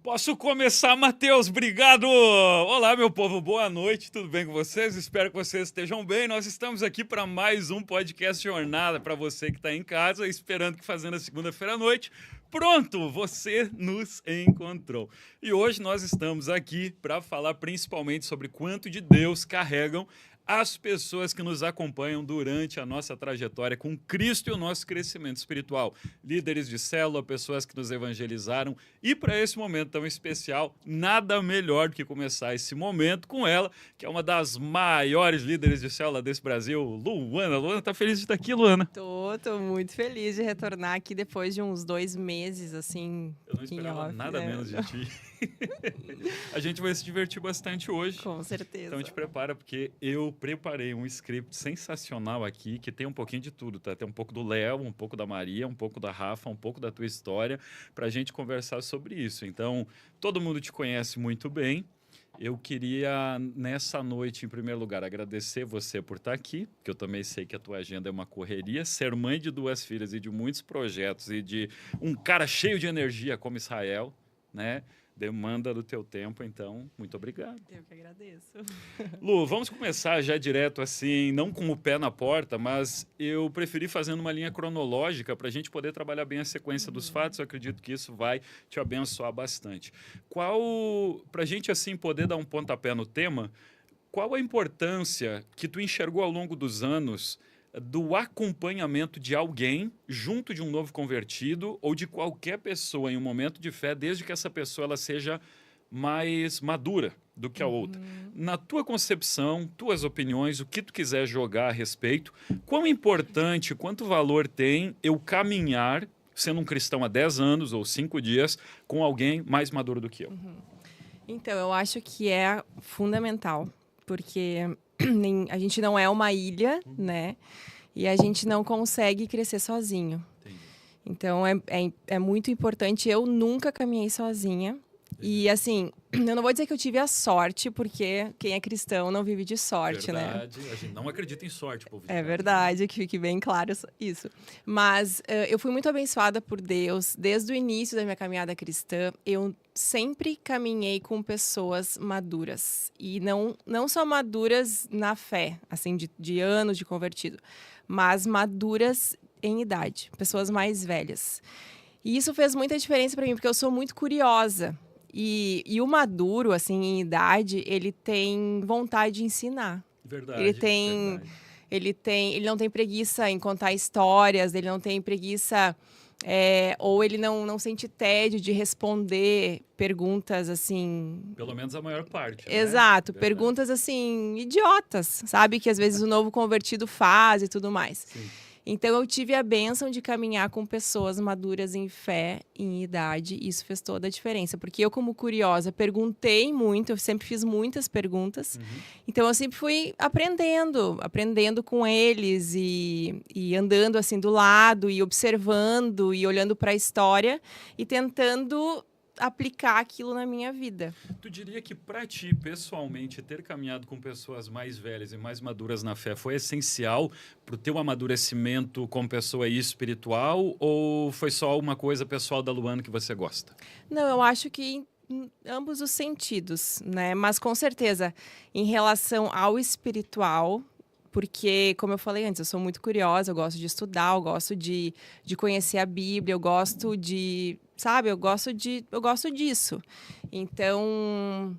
Posso começar, Matheus? Obrigado! Olá, meu povo, boa noite, tudo bem com vocês? Espero que vocês estejam bem. Nós estamos aqui para mais um podcast Jornada para você que está em casa, esperando que fazendo a segunda-feira à noite. Pronto, você nos encontrou. E hoje nós estamos aqui para falar principalmente sobre quanto de Deus carregam as pessoas que nos acompanham durante a nossa trajetória com Cristo e o nosso crescimento espiritual. Líderes de célula, pessoas que nos evangelizaram. E para esse momento tão especial, nada melhor do que começar esse momento com ela, que é uma das maiores líderes de célula desse Brasil, Luana. Luana, tá feliz de estar aqui, Luana? Tô muito feliz de retornar aqui depois de uns 2 meses, assim. Eu não esperava nada menos de ti. A gente vai se divertir bastante hoje. Com certeza. Então te prepara, porque eu preparei um script sensacional aqui, que tem um pouquinho de tudo, tá? Tem um pouco do Léo, um pouco da Maria, um pouco da Rafa, um pouco da tua história, pra gente conversar sobre isso. Então, todo mundo te conhece muito bem. Eu queria, nessa noite, em primeiro lugar, agradecer você por estar aqui, porque eu também sei que a tua agenda é uma correria. Ser mãe de 2 filhas e de muitos projetos e de um cara cheio de energia como Israel, né? Demanda do teu tempo, então, muito obrigado. Eu que agradeço. Lu, vamos começar já direto assim, não com o pé na porta, mas eu preferi fazendo uma linha cronológica para a gente poder trabalhar bem a sequência dos fatos. Eu acredito que isso vai te abençoar bastante. Para a gente assim poder dar um pontapé no tema, qual a importância que tu enxergou ao longo dos anos do acompanhamento de alguém junto de um novo convertido ou de qualquer pessoa em um momento de fé, desde que essa pessoa ela seja mais madura do que a outra? Na tua concepção, tuas opiniões, o que tu quiser jogar a respeito, quão importante, quanto valor tem eu caminhar, sendo um cristão há 10 anos ou 5 dias, com alguém mais maduro do que eu? Então, eu acho que é fundamental, porque a gente não é uma ilha, né? E a gente não consegue crescer sozinho. Entendi. Então, é muito importante. Eu nunca caminhei sozinha. E, assim, eu não vou dizer que eu tive a sorte, porque quem é cristão não vive de sorte, Verdade. né? A gente não acredita em sorte, povo. É verdade, que fique bem claro isso. Mas eu fui muito abençoada por Deus. Desde o início da minha caminhada cristã, eu sempre caminhei com pessoas maduras. E não só maduras na fé, assim, de anos de convertido, mas maduras em idade, pessoas mais velhas. E isso fez muita diferença para mim, porque eu sou muito curiosa. E o maduro, assim, em idade, ele tem vontade de ensinar. Verdade. Ele não tem preguiça em contar histórias, ele não tem preguiça, ou ele não sente tédio de responder perguntas assim. Pelo menos a maior parte. Exato, né? Perguntas assim, idiotas, sabe? Que às vezes o novo convertido faz e tudo mais. Sim. Então, eu tive a bênção de caminhar com pessoas maduras em fé, em idade, e isso fez toda a diferença. Porque eu, como curiosa, perguntei muito, eu sempre fiz muitas perguntas. Então, eu sempre fui aprendendo com eles e andando assim do lado, e observando, e olhando para a história, e tentando aplicar aquilo na minha vida. Tu diria que para ti, pessoalmente, ter caminhado com pessoas mais velhas e mais maduras na fé foi essencial para o teu amadurecimento como pessoa espiritual, ou foi só uma coisa pessoal da Luana que você gosta? Não, eu acho que em ambos os sentidos, né? Mas com certeza, em relação ao espiritual, porque, como eu falei antes, eu sou muito curiosa, eu gosto de estudar, eu gosto de conhecer a Bíblia, eu gosto de, sabe, eu gosto disso. Então,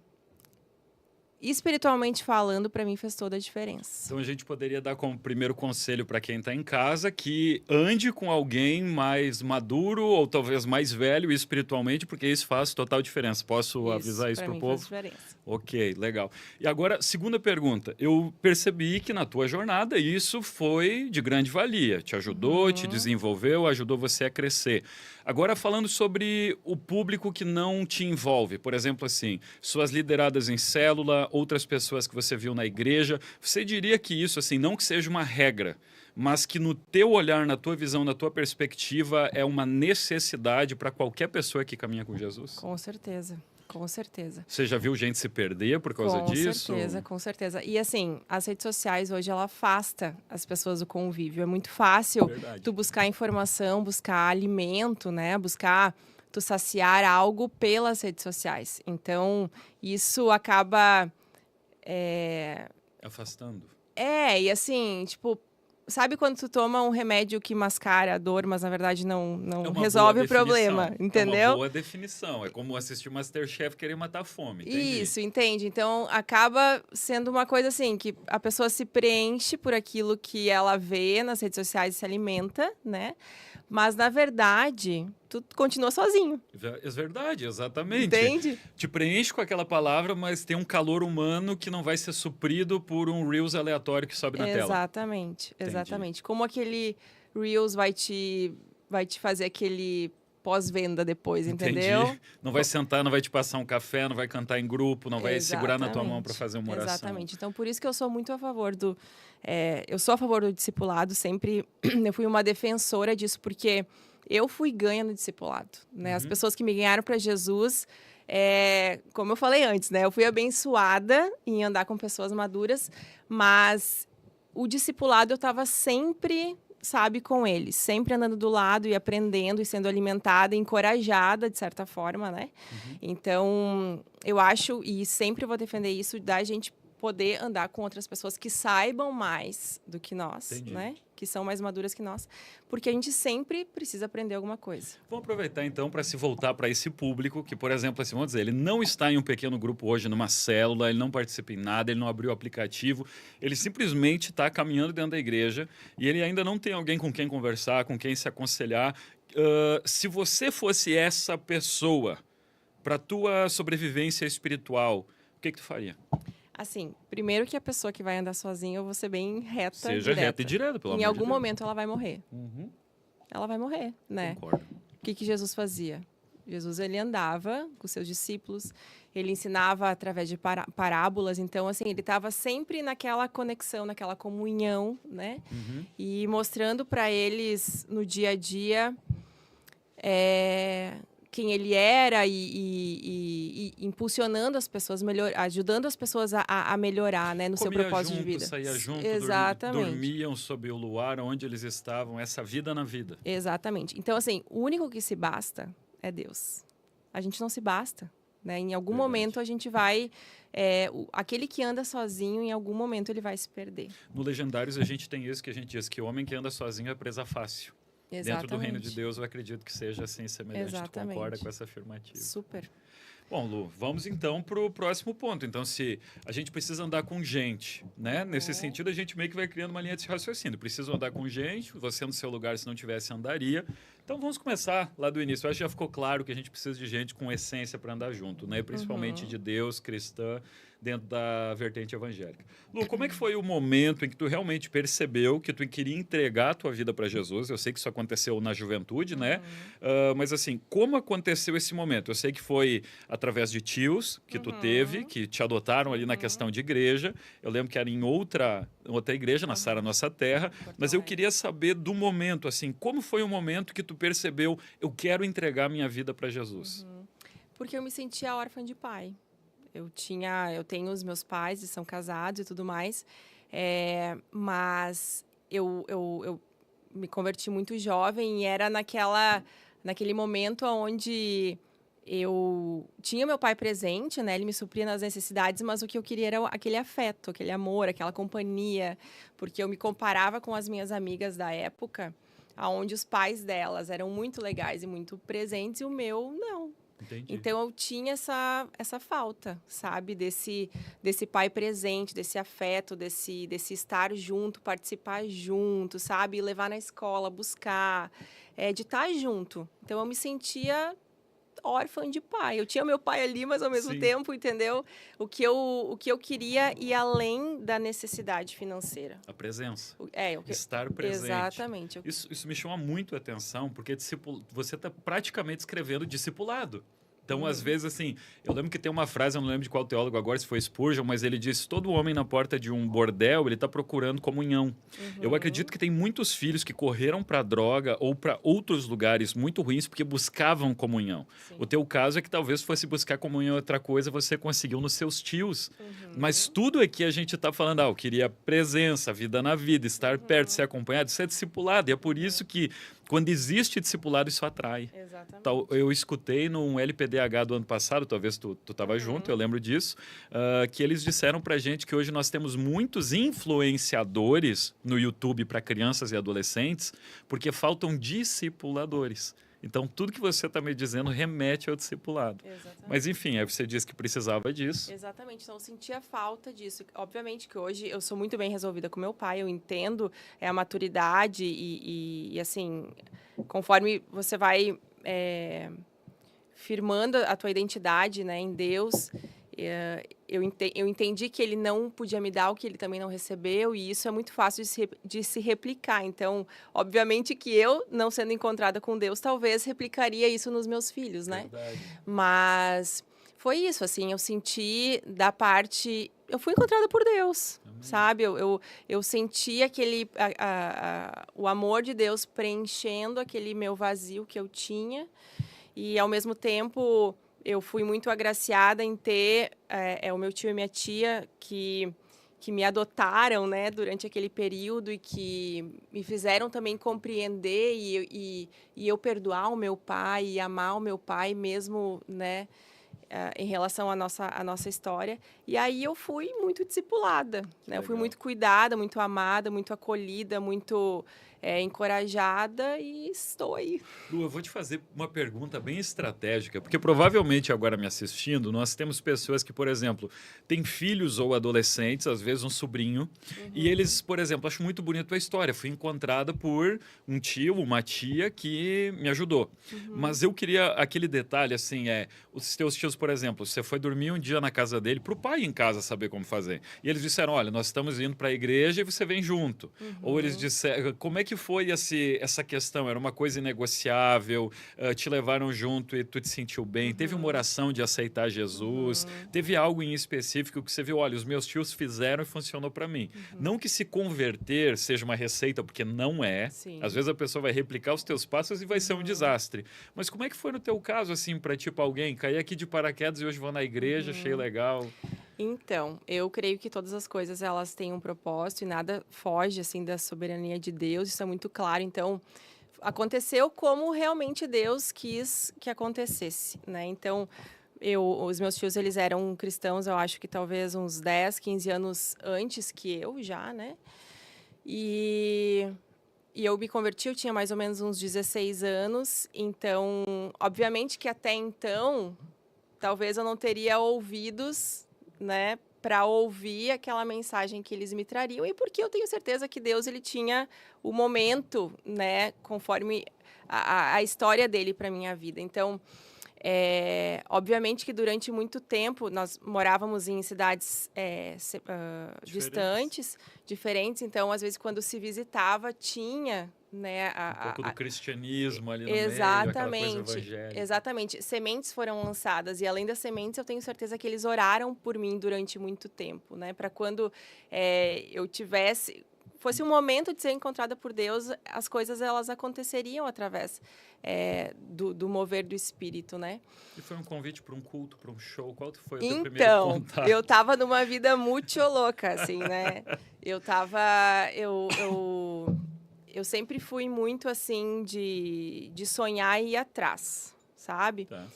espiritualmente falando, para mim fez toda a diferença. Então a gente poderia dar como primeiro conselho para quem está em casa que ande com alguém mais maduro ou talvez mais velho espiritualmente, porque isso faz total diferença. Posso avisar isso para o povo? Faz diferença. Ok, legal. E agora, segunda pergunta. Eu percebi que na tua jornada isso foi de grande valia. Te ajudou, te desenvolveu, ajudou você a crescer. Agora, falando sobre o público que não te envolve, por exemplo, assim, suas lideradas em célula, outras pessoas que você viu na igreja, você diria que isso, assim, não que seja uma regra, mas que no teu olhar, na tua visão, na tua perspectiva, é uma necessidade para qualquer pessoa que caminha com Jesus? Com certeza. Com certeza. Você já viu gente se perder por causa disso? Com certeza. E assim, as redes sociais hoje, ela afasta as pessoas do convívio. É muito fácil tu buscar informação, buscar alimento, né? Buscar tu saciar algo pelas redes sociais. Então, isso acaba... Afastando. E assim, tipo, sabe quando tu toma um remédio que mascara a dor, mas na verdade não É uma resolve boa o problema, definição. entendeu? É uma boa definição. É como assistir MasterChef e querer matar a fome, entendi. Isso, entende? Então, acaba sendo uma coisa assim, que a pessoa se preenche por aquilo que ela vê nas redes sociais e se alimenta, né? Mas, na verdade, tu continua sozinho, É verdade, exatamente. entende? Te preenche com aquela palavra, mas tem um calor humano que não vai ser suprido por um Reels aleatório que sobe na tela. Exatamente, exatamente. Como aquele Reels vai te fazer aquele pós-venda depois, entendeu? Entendi. Não vai sentar, não vai te passar um café, não vai cantar em grupo, não vai segurar na tua mão Exatamente, para fazer uma oração. exatamente. Então, por isso que eu sou muito a favor do... eu sou a favor do discipulado, sempre eu fui uma defensora disso, porque eu fui ganha no discipulado, né? As pessoas que me ganharam para Jesus, como eu falei antes, né? Eu fui abençoada em andar com pessoas maduras, mas o discipulado eu estava sempre, sabe, com eles, sempre andando do lado e aprendendo e sendo alimentada, encorajada de certa forma, né? Então, eu acho, e sempre vou defender isso, da gente poder andar com outras pessoas que saibam mais do que nós, Entendi. né? Que são mais maduras que nós, porque a gente sempre precisa aprender alguma coisa. Vamos aproveitar então para se voltar para esse público que, por exemplo, assim, vamos dizer, ele não está em um pequeno grupo hoje, numa célula, ele não participa em nada, ele não abriu o aplicativo, ele simplesmente está caminhando dentro da igreja e ele ainda não tem alguém com quem conversar, com quem se aconselhar. Se você fosse essa pessoa para a tua sobrevivência espiritual, o que tu faria? Assim, primeiro que a pessoa que vai andar sozinha, eu vou ser bem reta, Seja reta e direta, pelo amor Em de algum Deus. momento ela vai morrer. Ela vai morrer, né? Concordo. O que Jesus fazia? Jesus, ele andava com seus discípulos, ele ensinava através de parábolas, então, assim, ele estava sempre naquela conexão, naquela comunhão, né? E mostrando para eles, no dia a dia, quem ele era e impulsionando as pessoas, ajudando as pessoas a melhorar, né, no seu propósito junto, de vida. saía junto, Exatamente. dormiam sob o luar onde eles estavam, essa vida na vida. Exatamente. Então, assim, o único que se basta é Deus. A gente não se basta, né? Em algum Verdade. momento a gente vai... aquele que anda sozinho, em algum momento ele vai se perder. No Legendários a gente tem isso que a gente diz, que o homem que anda sozinho é presa fácil. Exatamente. Dentro do reino de Deus eu acredito que seja assim semelhante. Exatamente. Tu concorda com essa afirmativa? Super. Bom, Lu, vamos então para o próximo ponto. Então, se a gente precisa andar com gente, né? Nesse sentido, a gente meio que vai criando uma linha de raciocínio. Preciso andar com gente, você no seu lugar, se não tivesse, andaria. Então, vamos começar lá do início. Eu acho que já ficou claro que a gente precisa de gente com essência para andar junto, né? Principalmente de Deus, cristã, dentro da vertente evangélica. Lu, como é que foi o momento em que tu realmente percebeu que tu queria entregar a tua vida para Jesus? Eu sei que isso aconteceu na juventude, né? Mas assim, como aconteceu esse momento? Eu sei que foi através de tios que tu teve, que te adotaram ali na questão de igreja. Eu lembro que era em outra igreja, na Sara Nossa Terra. Mas eu queria saber do momento, assim, como foi o momento que tu percebeu, eu quero entregar minha vida para Jesus? Porque eu me sentia órfã de pai. Eu tenho os meus pais, eles são casados e tudo mais, mas eu me converti muito jovem e era naquele momento onde eu tinha meu pai presente, né? Ele me supria nas necessidades, mas o que eu queria era aquele afeto, aquele amor, aquela companhia, porque eu me comparava com as minhas amigas da época, onde os pais delas eram muito legais e muito presentes e o meu não. Entendi. Então, eu tinha essa falta, sabe? Desse pai presente, desse afeto, desse estar junto, participar junto, sabe? Levar na escola, buscar, de estar junto. Então, eu me sentia órfã de pai. Eu tinha meu pai ali, mas ao mesmo Sim. tempo, entendeu? O que eu queria ir além da necessidade financeira. A presença. O que... Estar presente. Exatamente. Isso me chama muito a atenção, porque você está praticamente escrevendo discipulado. Então, às vezes, assim, eu lembro que tem uma frase, eu não lembro de qual teólogo agora, se foi Spurgeon, mas ele disse, todo homem na porta de um bordel, ele está procurando comunhão. Eu acredito que tem muitos filhos que correram para a droga ou para outros lugares muito ruins porque buscavam comunhão. Sim. O teu caso é que talvez fosse buscar comunhão em outra coisa, você conseguiu nos seus tios. Mas tudo aqui a gente está falando, eu queria presença, vida na vida, estar perto, ser acompanhado, ser discipulado. E é por isso que quando existe discipulado, isso atrai. Exatamente. Eu escutei num LPDH do ano passado, talvez tu estava junto, eu lembro disso, que eles disseram pra gente que hoje nós temos muitos influenciadores no YouTube para crianças e adolescentes, porque faltam discipuladores. Então, tudo que você está me dizendo remete ao discipulado. Exatamente. Mas, enfim, aí você disse que precisava disso. Exatamente. Então, eu sentia falta disso. Obviamente que hoje eu sou muito bem resolvida com meu pai, eu entendo a maturidade e assim, conforme você vai firmando a tua identidade, né, em Deus, eu entendi que ele não podia me dar o que ele também não recebeu, e isso é muito fácil de se replicar. Então, obviamente que eu, não sendo encontrada com Deus, talvez replicaria isso nos meus filhos, né? Verdade. Mas foi isso, assim, eu senti da parte... Eu fui encontrada por Deus, sabe? Eu senti o amor de Deus preenchendo aquele meu vazio que eu tinha, e ao mesmo tempo... Eu fui muito agraciada em ter o meu tio e minha tia que me adotaram, né, durante aquele período e que me fizeram também compreender e eu perdoar o meu pai e amar o meu pai mesmo, né, em relação à nossa história. E aí eu fui muito discipulada, né? Eu fui muito cuidada, muito amada, muito acolhida, muito encorajada e estou aí. Lu, eu vou te fazer uma pergunta bem estratégica, porque provavelmente agora me assistindo, nós temos pessoas que, por exemplo, têm filhos ou adolescentes, às vezes um sobrinho, e eles, por exemplo, acho muito bonito a história, fui encontrada por um tio, uma tia que me ajudou. Mas eu queria aquele detalhe, assim, os teus tios, por exemplo, você foi dormir um dia na casa dele, para o pai em casa saber como fazer. E eles disseram, olha, nós estamos indo para a igreja e você vem junto. Ou eles disseram, como é que foi essa questão? Era uma coisa inegociável? Te levaram junto e tu te sentiu bem? Teve uma oração de aceitar Jesus? Teve algo em específico que você viu? Olha, os meus tios fizeram e funcionou para mim. Não que se converter seja uma receita, porque não é. Sim. Às vezes a pessoa vai replicar os teus passos e vai ser um desastre. Mas como é que foi no teu caso, assim, para tipo alguém cair aqui de paraquedas e hoje vou na igreja, achei legal? Então, eu creio que todas as coisas elas têm um propósito e nada foge assim da soberania de Deus, isso é muito claro. Então, aconteceu como realmente Deus quis que acontecesse, né? Então, os meus tios, eles eram cristãos, eu acho que talvez uns 10, 15 anos antes que eu já, né? E eu me converti, eu tinha mais ou menos uns 16 anos, então, obviamente que até então, talvez eu não teria ouvidos, né, para ouvir aquela mensagem que eles me trariam, e porque eu tenho certeza que Deus ele tinha o momento, né, conforme a história dele para minha vida. Então, obviamente que durante muito tempo nós morávamos em cidades distantes, diferentes. Então, às vezes, quando se visitava, tinha, né, um pouco do cristianismo ali no exatamente, meio, aquela coisa evangélica. Exatamente. Sementes foram lançadas e, além das sementes, eu tenho certeza que eles oraram por mim durante muito tempo, né, para quando eu fosse um momento de ser encontrada por Deus, as coisas elas aconteceriam através do mover do Espírito, né? E foi um convite para um culto, para um show? Qual foi o teu primeiro contato? Então, eu tava numa vida muito louca, assim, né? Eu sempre fui muito, assim, de sonhar e ir atrás, sabe? Tá.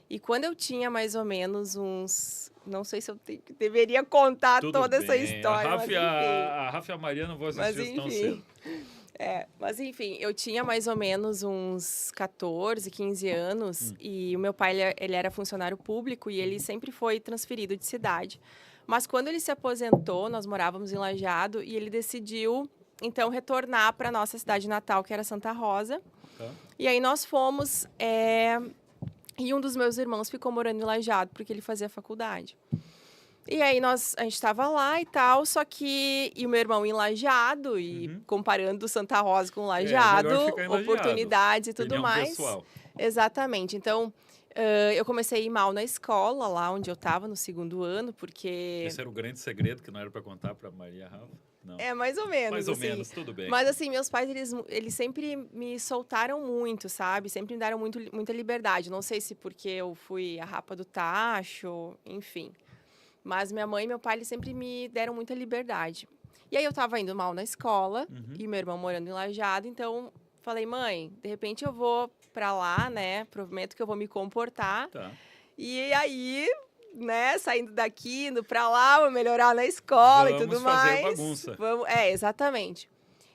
E quando eu tinha mais ou menos uns... Não sei se eu deveria contar toda essa história, a Rafa e a Maria não vão assistir isso tão cedo. Mas enfim, eu tinha mais ou menos uns 14, 15 anos e o meu pai, ele era funcionário público e ele sempre foi transferido de cidade. Mas quando ele se aposentou, nós morávamos em Lajeado e ele decidiu, então, retornar para a nossa cidade natal, que era Santa Rosa. Tá. E aí nós fomos... E um dos meus irmãos ficou morando em Lajeado, porque ele fazia faculdade. E aí a gente estava lá e tal, só que... E o meu irmão em Lajeado, e comparando Santa Rosa com Lajeado, oportunidades e tudo mais. Pessoal. Exatamente. Então, eu comecei a ir mal na escola, lá onde eu estava, no 2º ano, porque... Esse era o grande segredo que não era para contar para Maria e Rafa? Não. Mais ou menos. Mais ou assim. menos, tudo bem. Mas, assim, meus pais, eles sempre me soltaram muito, sabe? Sempre me deram muita liberdade. Não sei se porque eu fui a rapa do tacho, enfim. Mas minha mãe e meu pai, eles sempre me deram muita liberdade. E aí eu tava indo mal na escola, e meu irmão morando em Lajeado, então falei, mãe, de repente eu vou pra lá, né? Prometo que eu vou me comportar. Tá. E aí, né, saindo daqui, indo pra lá, vou melhorar na escola e tudo Vamos fazer mais. bagunça. Exatamente.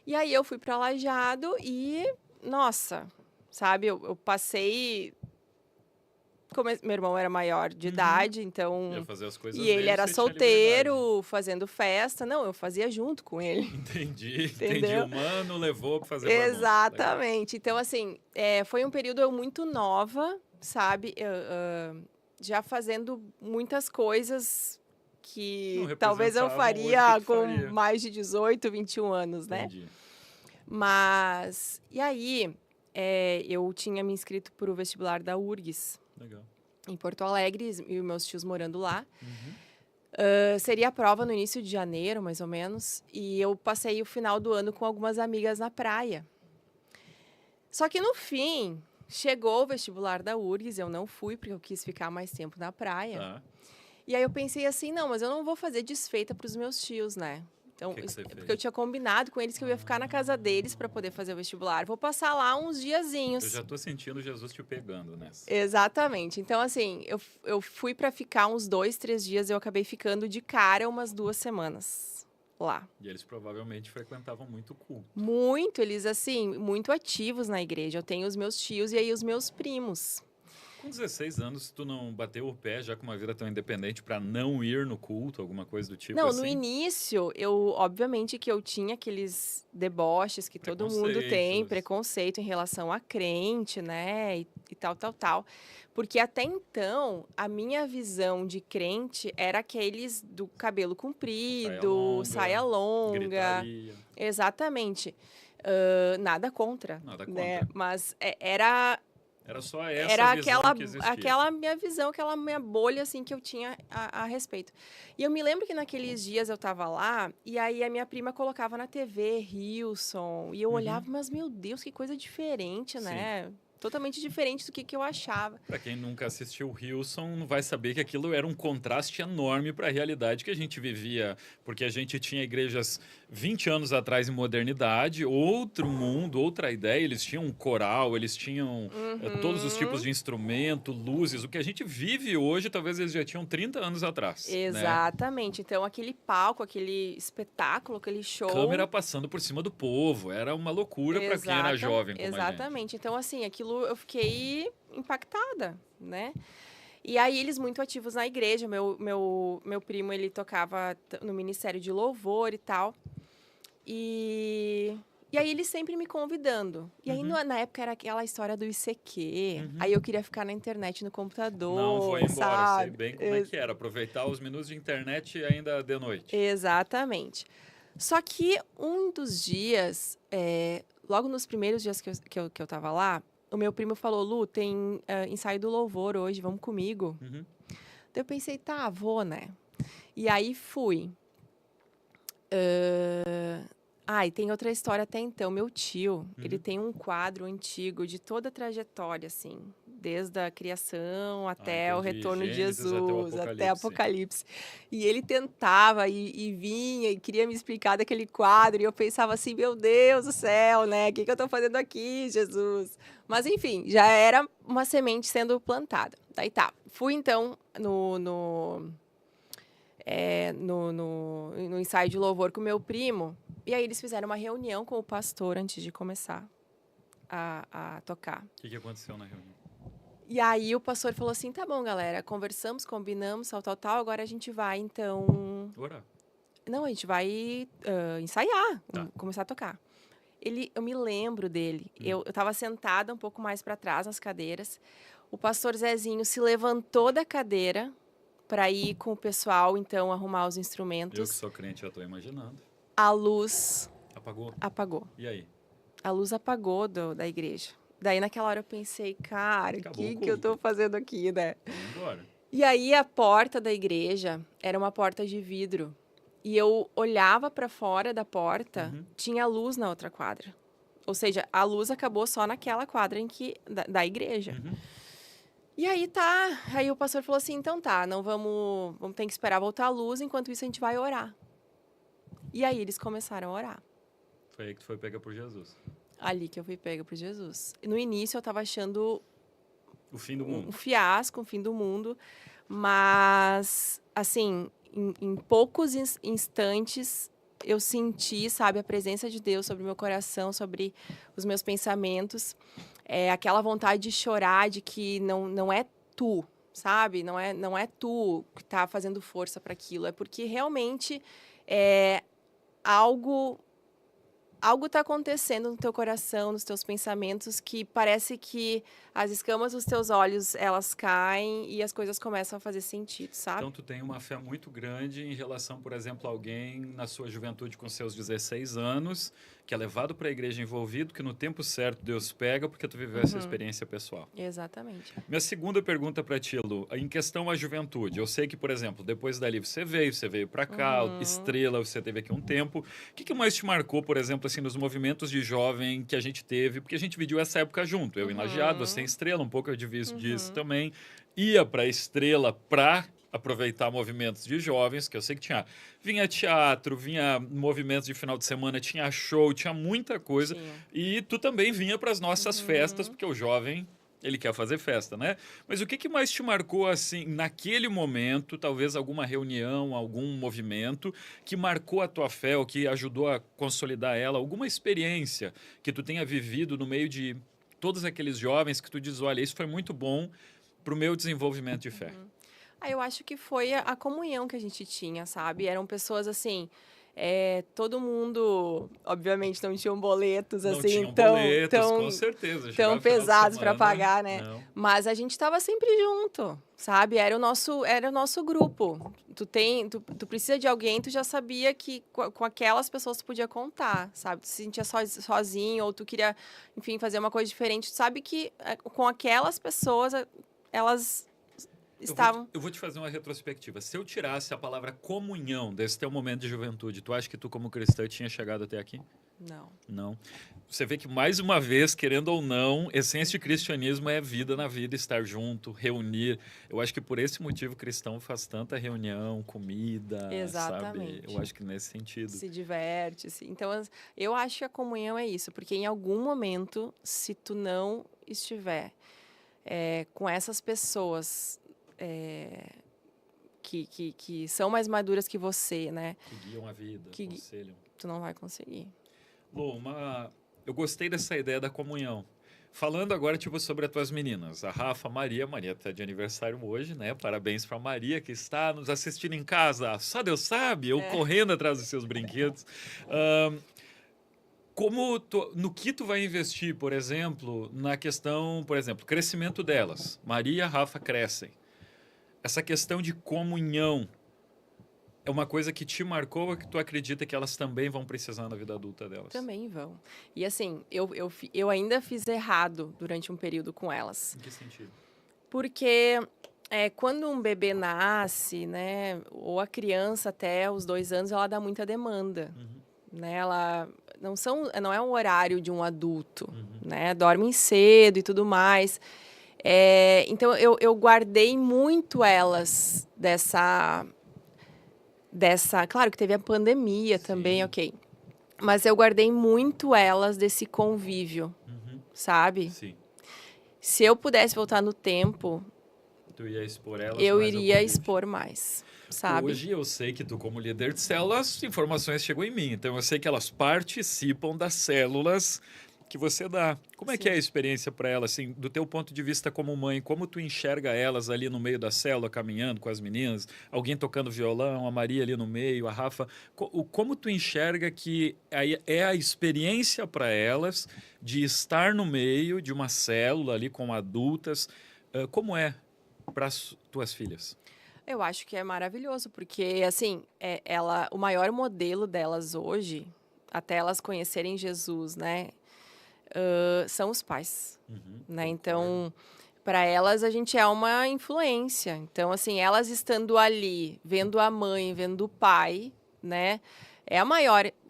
E aí eu fui pra Lajeado e, nossa, sabe, eu passei. Meu irmão era maior de idade, então. Ia fazer as coisas E ele dele, era você tinha liberdade. solteiro, fazendo festa. Não, eu fazia junto com ele. Entendi. Entendeu? O mano levou pra fazer bagunça. Exatamente. Então, assim, foi um período eu muito nova, sabe? Já fazendo muitas coisas que Não talvez eu representavam hoje faria o que tu com faria. mais de 18, 21 anos, né? Entendi. Mas, e aí, eu tinha me inscrito para o vestibular da URGS, Legal. em Porto Alegre, e meus tios morando lá. Uhum. Seria a prova no início de janeiro, mais ou menos, e eu passei o final do ano com algumas amigas na praia. Só que no fim, chegou o vestibular da URGS, eu não fui porque eu quis ficar mais tempo na praia. Tá. E aí eu pensei assim, não, mas eu não vou fazer desfeita para os meus tios, né? Então, Que você porque fez? eu tinha combinado com eles que eu ia ficar na casa deles para poder fazer o vestibular. Vou passar lá uns diazinhos. Eu já tô sentindo Jesus te pegando nessa. Exatamente. Então, assim, eu fui para ficar uns 2, 3 dias, eu acabei ficando de cara umas 2 semanas lá. E eles provavelmente frequentavam muito o culto. Muito, eles, assim, muito ativos na igreja. Eu tenho os meus tios e aí os meus primos. Com 16 anos, tu não bateu o pé já com uma vida tão independente pra não ir no culto, alguma coisa do tipo Não, assim? no início, obviamente que eu tinha aqueles deboches que todo mundo tem, Preconceitos. preconceito em relação a crente, né, e tal, tal, tal. Porque até então, a minha visão de crente era aqueles do cabelo comprido, saia longa. Gritaria. Exatamente. Nada contra, Nada né? contra. Mas era Só essa era visão que existia. aquela minha visão, aquela minha bolha, assim, que eu tinha a respeito. E eu me lembro que naqueles dias eu tava lá, e aí a minha prima colocava na TV, Hilson, e eu olhava, mas, meu Deus, que coisa diferente, né? Totalmente diferente do que eu achava. Para quem nunca assistiu o Hilson, vai saber que aquilo era um contraste enorme para a realidade que a gente vivia, porque a gente tinha igrejas 20 anos atrás em modernidade, outro mundo, outra ideia, eles tinham um coral, eles tinham todos os tipos de instrumento, luzes, o que a gente vive hoje, talvez eles já tinham 30 anos atrás. Exatamente. Né? Então, aquele palco, aquele espetáculo, aquele show... Câmera passando por cima do povo, era uma loucura para quem era jovem como Exatamente. a gente. Então, assim, aquilo eu fiquei impactada, né? E aí, eles muito ativos na igreja. Meu primo, ele tocava no Ministério de Louvor e tal. E aí, eles sempre me convidando. E aí, na época, era aquela história do ICQ. Aí, eu queria ficar na internet, no computador, Não, vou embora. sabe? Sei bem como é que era. Aproveitar os minutos de internet ainda de noite. Exatamente. Só que um dos dias, logo nos primeiros dias que eu tava lá, o meu primo falou, Lu, tem ensaio do louvor hoje, vamos comigo? Daí eu pensei, tá, vou, né? E aí fui. E tem outra história até então. Meu tio, ele tem um quadro antigo de toda a trajetória, assim, desde a criação até o retorno de Gênesis Jesus, até Apocalipse. E ele tentava e vinha e queria me explicar daquele quadro. E eu pensava assim, meu Deus do céu, né? O que eu tô fazendo aqui, Jesus? Mas, enfim, já era uma semente sendo plantada. Daí tá. Fui, então, no ensaio de louvor com meu primo. E aí eles fizeram uma reunião com o pastor antes de começar a tocar. O que aconteceu na reunião? E aí o pastor falou assim, tá bom, galera, conversamos, combinamos, tal, agora a gente vai, então... Orar. Não, a gente vai ensaiar, começar a tocar. Eu me lembro dele, eu tava sentada um pouco mais para trás nas cadeiras, o pastor Zezinho se levantou da cadeira para ir com o pessoal, então, arrumar os instrumentos. Eu que sou crente, já tô imaginando. A luz... Apagou. E aí? A luz apagou da igreja. Daí, naquela hora, eu pensei, cara, o que eu tô fazendo aqui, né? Vamos embora. E aí, a porta da igreja era uma porta de vidro. E eu olhava para fora da porta, tinha luz na outra quadra. Ou seja, a luz acabou só naquela quadra da igreja. E aí, Aí o pastor falou assim, então tá, não vamos ter que esperar voltar a luz, enquanto isso a gente vai orar. E aí, eles começaram a orar. Foi aí que tu foi pega por Jesus. Ali que eu fui pega por Jesus. No início eu estava achando O fim do mundo. um fiasco, um fim do mundo, mas, assim, em poucos instantes eu senti, sabe, a presença de Deus sobre o meu coração, sobre os meus pensamentos, aquela vontade de chorar, de que não é tu, sabe, não é tu que tá fazendo força para aquilo, é porque realmente é algo está acontecendo no teu coração, nos teus pensamentos, que parece que as escamas dos teus olhos, elas caem e as coisas começam a fazer sentido, sabe? Então, tu tem uma fé muito grande em relação, por exemplo, a alguém na sua juventude com seus 16 anos, que é levado para a igreja envolvido, que no tempo certo Deus pega, porque tu viveu essa experiência pessoal. Exatamente. Minha segunda pergunta para ti, Lu, em questão à juventude. Eu sei que, por exemplo, depois dali você veio para cá, Estrela, você teve aqui um tempo. O que mais te marcou, por exemplo, assim, nos movimentos de jovem que a gente teve? Porque a gente viviu essa época junto. Eu em Lajeado, você em Estrela, um pouco eu diviso disso também. Ia para Estrela para aproveitar movimentos de jovens, que eu sei que vinha teatro, vinha movimentos de final de semana, tinha show, tinha muita coisa. Tinha. E tu também vinha para as nossas festas, porque o jovem ele quer fazer festa, né? Mas o que mais te marcou, assim, naquele momento, talvez alguma reunião, algum movimento, que marcou a tua fé ou que ajudou a consolidar ela? Alguma experiência que tu tenha vivido no meio de todos aqueles jovens que tu diz, olha, isso foi muito bom para o meu desenvolvimento de fé? Eu acho que foi a comunhão que a gente tinha, sabe? Eram pessoas assim. Todo mundo, obviamente, não tinham boletos Não assim tinham boletos, com tão, certeza. Chegava tão final de pesados para semana, pagar, né? não. Mas a gente estava sempre junto, sabe? Era o nosso grupo. Tu precisa de alguém, tu já sabia que com aquelas pessoas tu podia contar, sabe? Tu se sentia sozinho ou tu queria, enfim, fazer uma coisa diferente. Tu sabe que com aquelas pessoas, elas estavam. Eu vou te fazer uma retrospectiva. Se eu tirasse a palavra comunhão desse teu momento de juventude, tu acha que tu, como cristã, tinha chegado até aqui? Não. Não. Você vê que, mais uma vez, querendo ou não, essência de cristianismo é vida na vida, estar junto, reunir. Eu acho que por esse motivo o cristão faz tanta reunião, comida, Exatamente. sabe? Eu acho que nesse sentido. Se diverte, então eu acho que a comunhão é isso, porque em algum momento, se tu não estiver com essas pessoas que são mais maduras que você, né? Que guiam a vida, aconselham. Tu não vai conseguir. Lu, eu gostei dessa ideia da comunhão. Falando agora, tipo, sobre as tuas meninas, a Rafa, a Maria está de aniversário hoje, né? Parabéns para Maria, que está nos assistindo em casa. Só Deus sabe, eu correndo atrás dos seus brinquedos. No que tu vai investir, por exemplo, na questão, por exemplo, crescimento delas. Maria e a Rafa crescem. Essa questão de comunhão é uma coisa que te marcou ou que tu acredita que elas também vão precisar na vida adulta delas? Também vão. E assim, eu ainda fiz errado durante um período com elas. Em que sentido? Porque quando um bebê nasce, né, ou a criança até os 2 anos, ela dá muita demanda. Né? Ela não é um horário de um adulto, né? Dormem cedo e tudo mais. Então, eu guardei muito elas dessa... Claro que teve a pandemia também, ok. Mas eu guardei muito elas desse convívio, sabe? Sim. Se eu pudesse voltar no tempo... Tu ia expor elas eu mais iria expor mais, sabe? Hoje eu sei que tu, como líder de célula, as informações chegam em mim. Então, eu sei que elas participam das células que você dá. Como é que é a experiência para elas, assim, do teu ponto de vista como mãe? Como tu enxerga elas ali no meio da célula, caminhando com as meninas? Alguém tocando violão, a Maria ali no meio, a Rafa. Como tu enxerga que é a experiência para elas de estar no meio de uma célula ali com adultas? Como é para as tuas filhas? Eu acho que é maravilhoso, porque, assim, o maior modelo delas hoje, até elas conhecerem Jesus, né, são os pais, né? Então, para elas, a gente é uma influência. Então, assim, elas estando ali, vendo a mãe, vendo o pai, né, é o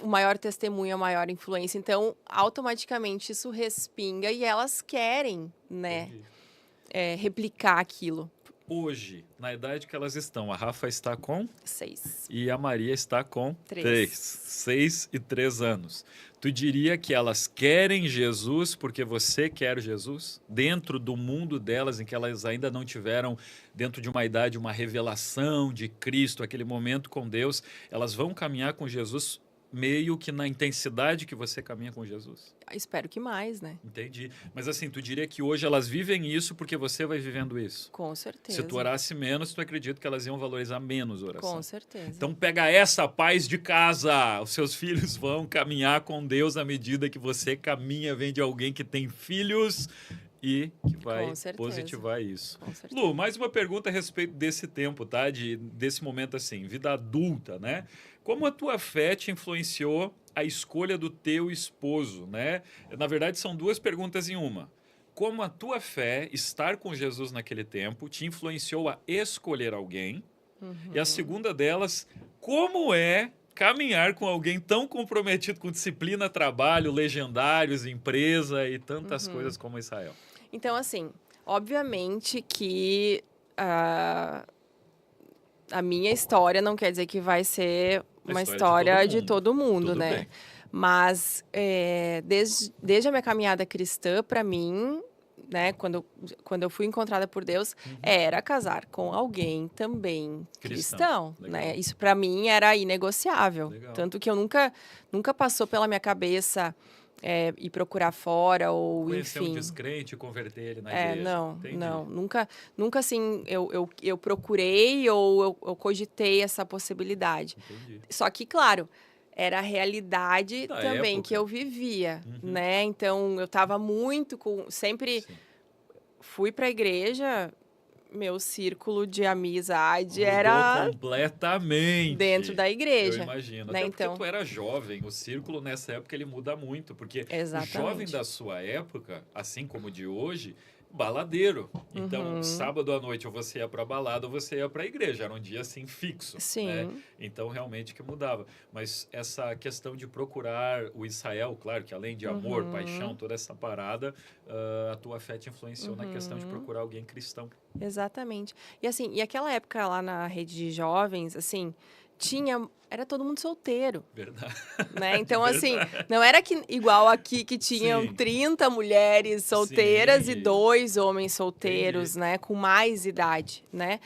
maior testemunho, a maior influência. Então, automaticamente, isso respinga e elas querem, né, replicar aquilo. hoje, na idade que elas estão, a Rafa está com 6. e a Maria está com 3. 6 e 3 anos. Tu diria que elas querem Jesus porque você quer Jesus? Dentro do mundo delas, em que elas ainda não tiveram, dentro de uma idade, uma revelação de Cristo, aquele momento com Deus, elas vão caminhar com Jesus meio que na intensidade que você caminha com Jesus? Espero que mais, né? Entendi. Mas assim, tu diria que hoje elas vivem isso porque você vai vivendo isso? Com certeza. Se tu orasse menos, tu acredita que elas iam valorizar menos a oração? Com certeza. Então pega essa paz de casa. Os seus filhos vão caminhar com Deus à medida que você caminha, vem de alguém que tem filhos e que vai positivar isso. Lu, mais uma pergunta a respeito desse tempo, tá? Desse momento assim, vida adulta, né? Como a tua fé te influenciou a escolha do teu esposo, né? Na verdade, são duas perguntas em uma. Como a tua fé, estar com Jesus naquele tempo, te influenciou a escolher alguém? E a segunda delas, como é caminhar com alguém tão comprometido com disciplina, trabalho, legendários, empresa e tantas coisas como Israel? Então, assim, obviamente que a minha história não quer dizer que vai ser uma história de todo mundo, né? Bem. Mas desde a minha caminhada cristã, para mim, né, quando eu fui encontrada por Deus, era casar com alguém também cristão, né? Isso para mim era inegociável. Legal. Tanto que eu nunca passou pela minha cabeça ir procurar fora ou conhecer enfim. um descrente e converter ele na igreja. Não. Nunca assim, eu procurei ou eu cogitei essa possibilidade. Entendi. Só que, claro, era a realidade da também época que eu vivia, né? Então, eu estava muito sempre fui para a igreja. Meu círculo de amizade mudou era completamente dentro da igreja. Eu imagino. Né? Até então, porque tu era jovem, o círculo nessa época ele muda muito, porque o jovem da sua época, assim como o de hoje, baladeiro. Então, sábado à noite ou você ia para balada ou você ia para a igreja, era um dia assim fixo. Sim. Né? Então, realmente que mudava. Mas essa questão de procurar o Israel, claro que além de amor, paixão, toda essa parada, a tua fé te influenciou na questão de procurar alguém cristão. Exatamente. E assim, e aquela época lá na rede de jovens, assim, era todo mundo solteiro. Verdade. Né? Então, assim, não era igual aqui que tinham 30 mulheres solteiras e 2 homens solteiros, né? Com mais idade, né?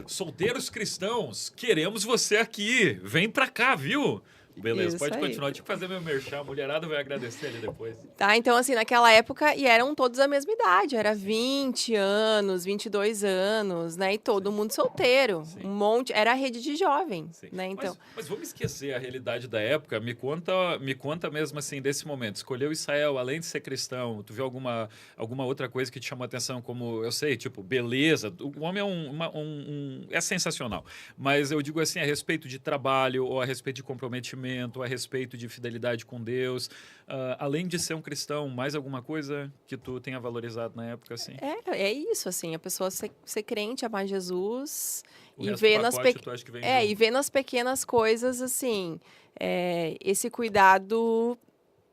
Solteiros cristãos, queremos você aqui. Vem pra cá, viu? Beleza, isso pode aí. continuar. Deixa eu fazer meu merchan. A mulherada vai agradecer ali depois. Tá, então assim, naquela época, e eram todos a mesma idade. Era 20 anos, 22 anos, né? E todo mundo solteiro. Um monte. Era a rede de jovem, né? Então... Mas vamos esquecer a realidade da época. Me conta mesmo assim, desse momento. Escolheu Israel, além de ser cristão, tu viu alguma outra coisa que te chamou a atenção? Como, eu sei, tipo, beleza. O homem é sensacional. Mas eu digo assim, a respeito de trabalho ou a respeito de comprometimento, a respeito de fidelidade com Deus, além de ser um cristão, mais alguma coisa que tu tenha valorizado na época, assim? É isso, assim, a pessoa ser crente, amar Jesus e ver e ver nas pequenas coisas, assim, esse cuidado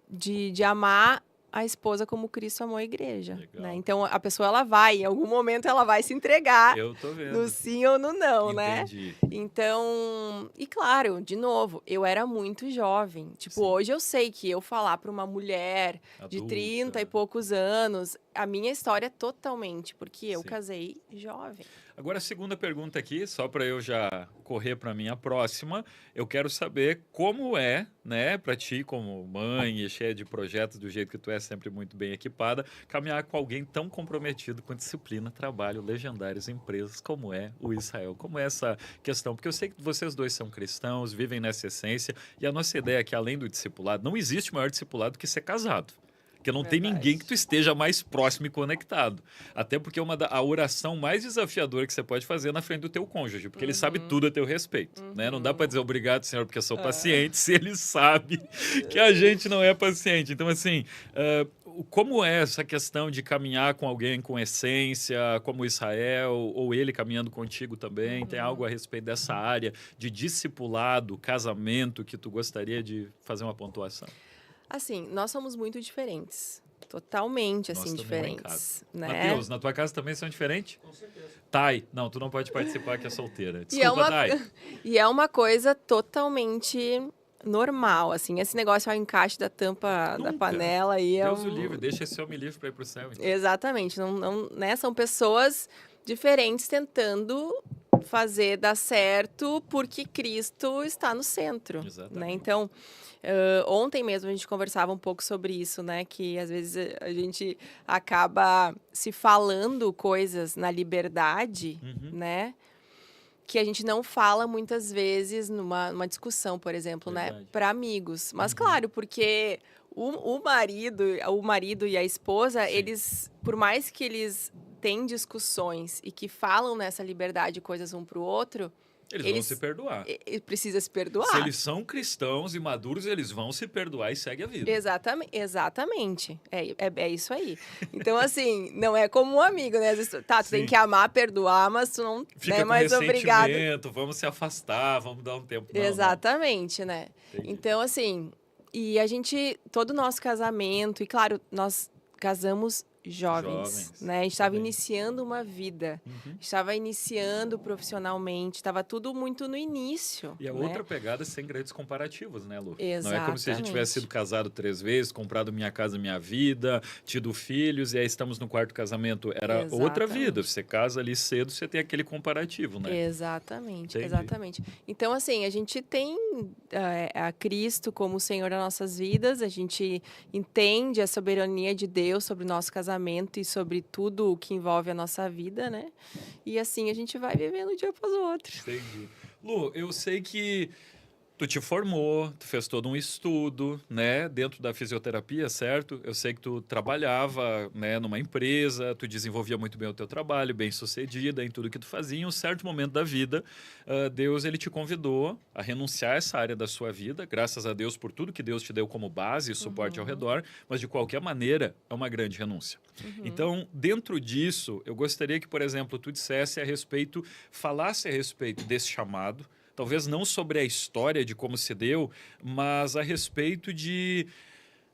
de amar a esposa como Cristo amou a igreja, né? Então, a pessoa, ela vai, em algum momento, ela vai se entregar no sim ou no não, Entendi. Né? Então, e claro, de novo, eu era muito jovem. Tipo, hoje eu sei que eu falar para uma mulher adulta, de 30 e poucos anos, a minha história é totalmente, porque eu casei jovem. Agora, a segunda pergunta aqui, só para eu já correr para a minha próxima, eu quero saber como é, né, para ti como mãe e cheia de projetos, do jeito que tu é sempre muito bem equipada, caminhar com alguém tão comprometido com disciplina, trabalho, legendárias empresas, como é o Israel, como é essa questão, porque eu sei que vocês dois são cristãos, vivem nessa essência, e a nossa ideia é que além do discipulado, não existe maior discipulado que ser casado. Porque não tem ninguém que tu esteja mais próximo e conectado. Até porque a oração mais desafiadora que você pode fazer é na frente do teu cônjuge, porque ele sabe tudo a teu respeito. Né? Não dá para dizer obrigado, Senhor, porque eu sou paciente, se ele sabe que a gente não é paciente. Então, assim, como é essa questão de caminhar com alguém com essência, como Israel, ou ele caminhando contigo também? Tem algo a respeito dessa área de discipulado, casamento, que tu gostaria de fazer uma pontuação? Assim, nós somos muito diferentes, Totalmente, Nós assim, também lá em casa. diferentes, né? Matheus, na tua casa também são diferentes? Com certeza. Thay, não, tu não pode participar que é solteira. E é Desculpa, uma, Thay. e é uma coisa totalmente normal, assim. Esse negócio ao encaixe da tampa da Nunca. panela aí é Deus o livre, deixa esse homem livre para ir pro céu. Então. Exatamente. Não, né? São pessoas diferentes tentando fazer dar certo porque Cristo está no centro, né? Exatamente. Então, ontem mesmo a gente conversava um pouco sobre isso, né? Que às vezes a gente acaba se falando coisas na liberdade, né? Que a gente não fala muitas vezes numa discussão, por exemplo, né? Verdade. Para amigos. Mas claro, porque o marido e a esposa, Sim. eles, por mais que eles têm discussões e que falam nessa liberdade coisas um para o outro, Eles vão se perdoar. Precisa se perdoar. Se eles são cristãos e maduros, eles vão se perdoar e segue a vida. Exatamente. É isso aí. Então, assim, não é como um amigo, né? Às vezes, tu tem que amar, perdoar, mas tu não Fica é com mais obrigado. ressentimento, vamos se afastar, vamos dar um tempo. Não, Exatamente, né? Entendi. Então, assim, e a gente, todo o nosso casamento, e claro, nós casamos jovens, né? A gente estava também. iniciando uma vida, estava iniciando profissionalmente, estava tudo muito no início. E a né? outra pegada sem grandes comparativos, né, Lu? Exatamente. Não é como se a gente tivesse sido casado 3 vezes, comprado Minha Casa Minha Vida, tido filhos, e aí estamos no 4º casamento. Era outra vida. Você casa ali cedo, você tem aquele comparativo, né? Exatamente, Entendi. exatamente. Então, assim, a gente tem a Cristo como o Senhor das nossas vidas, a gente entende a soberania de Deus sobre o nosso casamento e sobre tudo o que envolve a nossa vida, né? E assim a gente vai vivendo um dia após o outro. Entendi. Lu, eu sei que tu te formou, tu fez todo um estudo, né, dentro da fisioterapia, certo? Eu sei que tu trabalhava, né, numa empresa, tu desenvolvia muito bem o teu trabalho, bem-sucedida em tudo que tu fazia. Em um certo momento da vida, Deus ele te convidou a renunciar a essa área da sua vida, graças a Deus por tudo que Deus te deu como base e suporte ao redor, mas de qualquer maneira é uma grande renúncia. Então, dentro disso, eu gostaria que, por exemplo, tu falasse a respeito desse chamado, talvez não sobre a história de como se deu, mas a respeito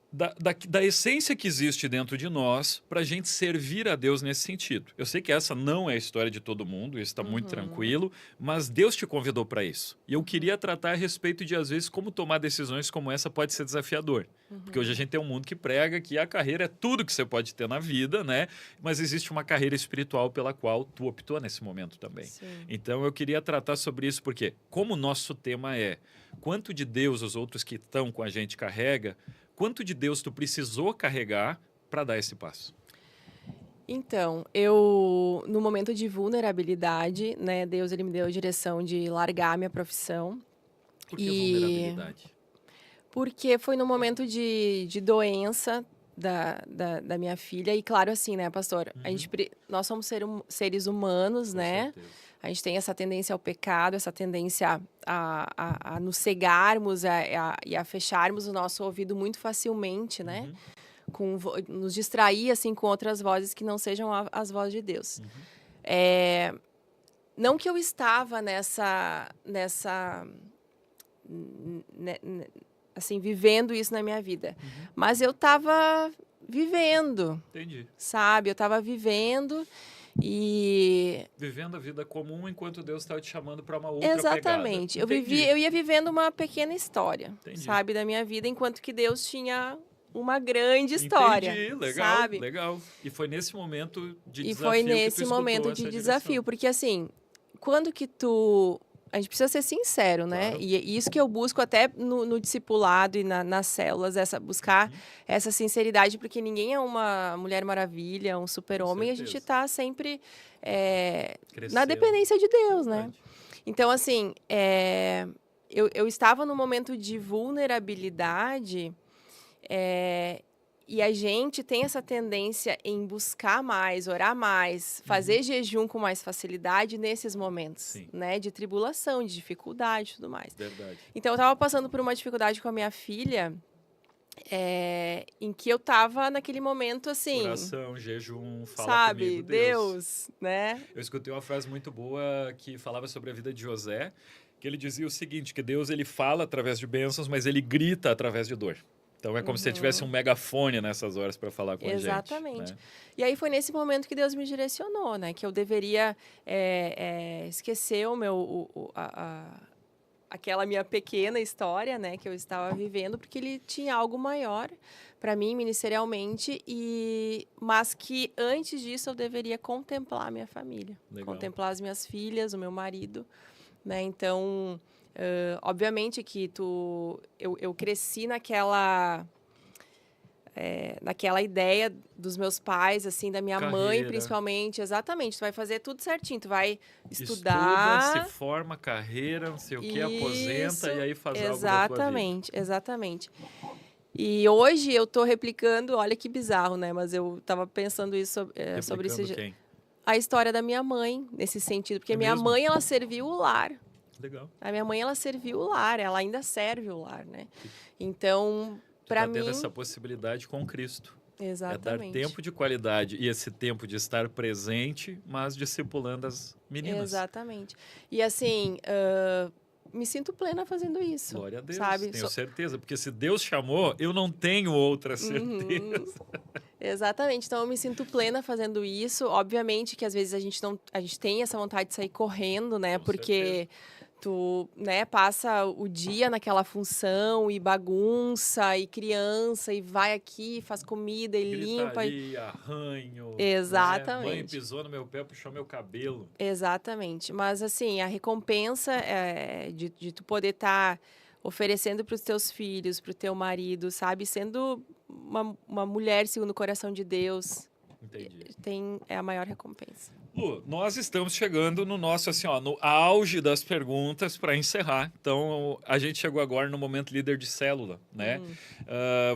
da essência que existe dentro de nós para a gente servir a Deus nesse sentido. Eu sei que essa não é a história de todo mundo, isso está muito tranquilo, mas Deus te convidou para isso. E eu queria tratar a respeito de, às vezes, como tomar decisões como essa pode ser desafiador. Porque hoje a gente tem um mundo que prega que a carreira é tudo que você pode ter na vida, né? Mas existe uma carreira espiritual pela qual tu optou nesse momento também. Sim. Então eu queria tratar sobre isso porque, como o nosso tema é quanto de Deus os outros que estão com a gente carrega, quanto de Deus tu precisou carregar para dar esse passo? Então, no momento de vulnerabilidade, né, Deus ele me deu a direção de largar a minha profissão. Por que vulnerabilidade? Porque foi no momento de doença da minha filha. E claro, assim, né, pastor? Nós somos seres humanos, Com né? certeza. A gente tem essa tendência ao pecado, essa tendência a nos cegarmos e a fecharmos o nosso ouvido muito facilmente, né? Nos distrair, assim, com outras vozes que não sejam as vozes de Deus. Não que eu estava assim, vivendo isso na minha vida. Mas eu estava vivendo. Entendi. Sabe? Eu estava vivendo e... Vivendo a vida comum enquanto Deus estava te chamando para uma outra Exatamente. pegada. Eu ia vivendo uma pequena história, Entendi. sabe? Da minha vida, enquanto que Deus tinha uma grande história. Entendi, legal, sabe? legal. E foi nesse momento de desafio E foi nesse que tu momento escutou de essa desafio. direção. Porque, assim, quando que tu... A gente precisa ser sincero, né? Claro. E isso que eu busco até no discipulado e nas células, buscar essa sinceridade, porque ninguém é uma Mulher Maravilha, um super-homem, a gente certeza. está sempre na Crescendo. dependência de Deus, né? Verdade. Então, assim, eu estava num momento de vulnerabilidade e a gente tem essa tendência em buscar mais, orar mais, fazer jejum com mais facilidade nesses momentos, Sim. né? De tribulação, de dificuldade e tudo mais. Verdade. Então, eu estava passando por uma dificuldade com a minha filha, em que eu estava naquele momento, assim... Oração, jejum, fala sabe, comigo, Deus, né? Eu escutei uma frase muito boa que falava sobre a vida de José, que ele dizia o seguinte, que Deus ele fala através de bênçãos, mas ele grita através de dor. Então é como se você tivesse um megafone nessas horas para falar com a gente. Exatamente. Né? E aí foi nesse momento que Deus me direcionou, né? Que eu deveria esquecer aquela minha pequena história, né? Que eu estava vivendo, porque Ele tinha algo maior para mim, ministerialmente, mas que antes disso eu deveria contemplar a minha família. Legal. Contemplar as minhas filhas, o meu marido, né? Então, obviamente que eu cresci naquela ideia dos meus pais, assim, da minha mãe, principalmente. Exatamente. Tu vai fazer tudo certinho. Tu vai estudar. Estuda, se forma, carreira, não sei o que, aposenta e aí faz algo da tua vida. Exatamente, exatamente. E hoje eu tô replicando, olha que bizarro, né? Mas eu tava pensando isso sobre isso. Quem? A história da minha mãe, nesse sentido. Porque minha mãe, ela serviu o lar. Legal. A minha mãe, ela serviu o lar. Ela ainda serve o lar, né? Então, para mim... essa possibilidade com Cristo. Exatamente. É dar tempo de qualidade e esse tempo de estar presente, mas discipulando as meninas. Exatamente. E assim, me sinto plena fazendo isso. Glória a Deus, sabe? Tenho certeza. Porque se Deus chamou, eu não tenho outra certeza. Exatamente. Então, eu me sinto plena fazendo isso. Obviamente que às vezes a gente tem essa vontade de sair correndo, né? Com porque... certeza. Tu, né, passa o dia naquela função e bagunça e criança e vai aqui, faz comida e limpa. Arranho. Exatamente. Né? Mãe pisou no meu pé, puxou meu cabelo. Exatamente. Mas, assim, a recompensa de tu poder estar oferecendo para os teus filhos, para o teu marido, sabe? Sendo uma mulher segundo o coração de Deus. Entendi. É a maior recompensa. Lu, nós estamos chegando no nosso, assim, ó, no auge das perguntas para encerrar. Então, a gente chegou agora no momento líder de célula, né?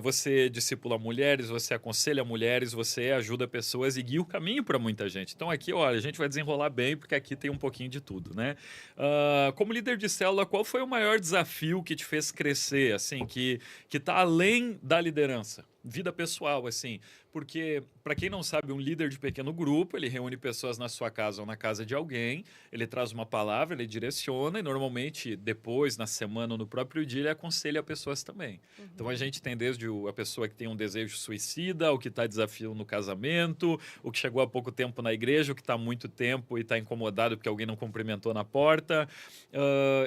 Você discipula mulheres, você aconselha mulheres, você ajuda pessoas e guia o caminho para muita gente. Então, aqui, olha, a gente vai desenrolar bem, porque aqui tem um pouquinho de tudo, né? Como líder de célula, qual foi o maior desafio que te fez crescer, assim, que tá além da liderança? Vida pessoal, assim, porque, para quem não sabe, um líder de pequeno grupo, ele reúne pessoas na sua casa ou na casa de alguém, ele traz uma palavra, ele direciona e, normalmente, depois, na semana ou no próprio dia, ele aconselha pessoas também. Então, a gente tem desde a pessoa que tem um desejo suicida, o que está desafiando no casamento, o que chegou há pouco tempo na igreja, o que está há muito tempo e está incomodado porque alguém não cumprimentou na porta.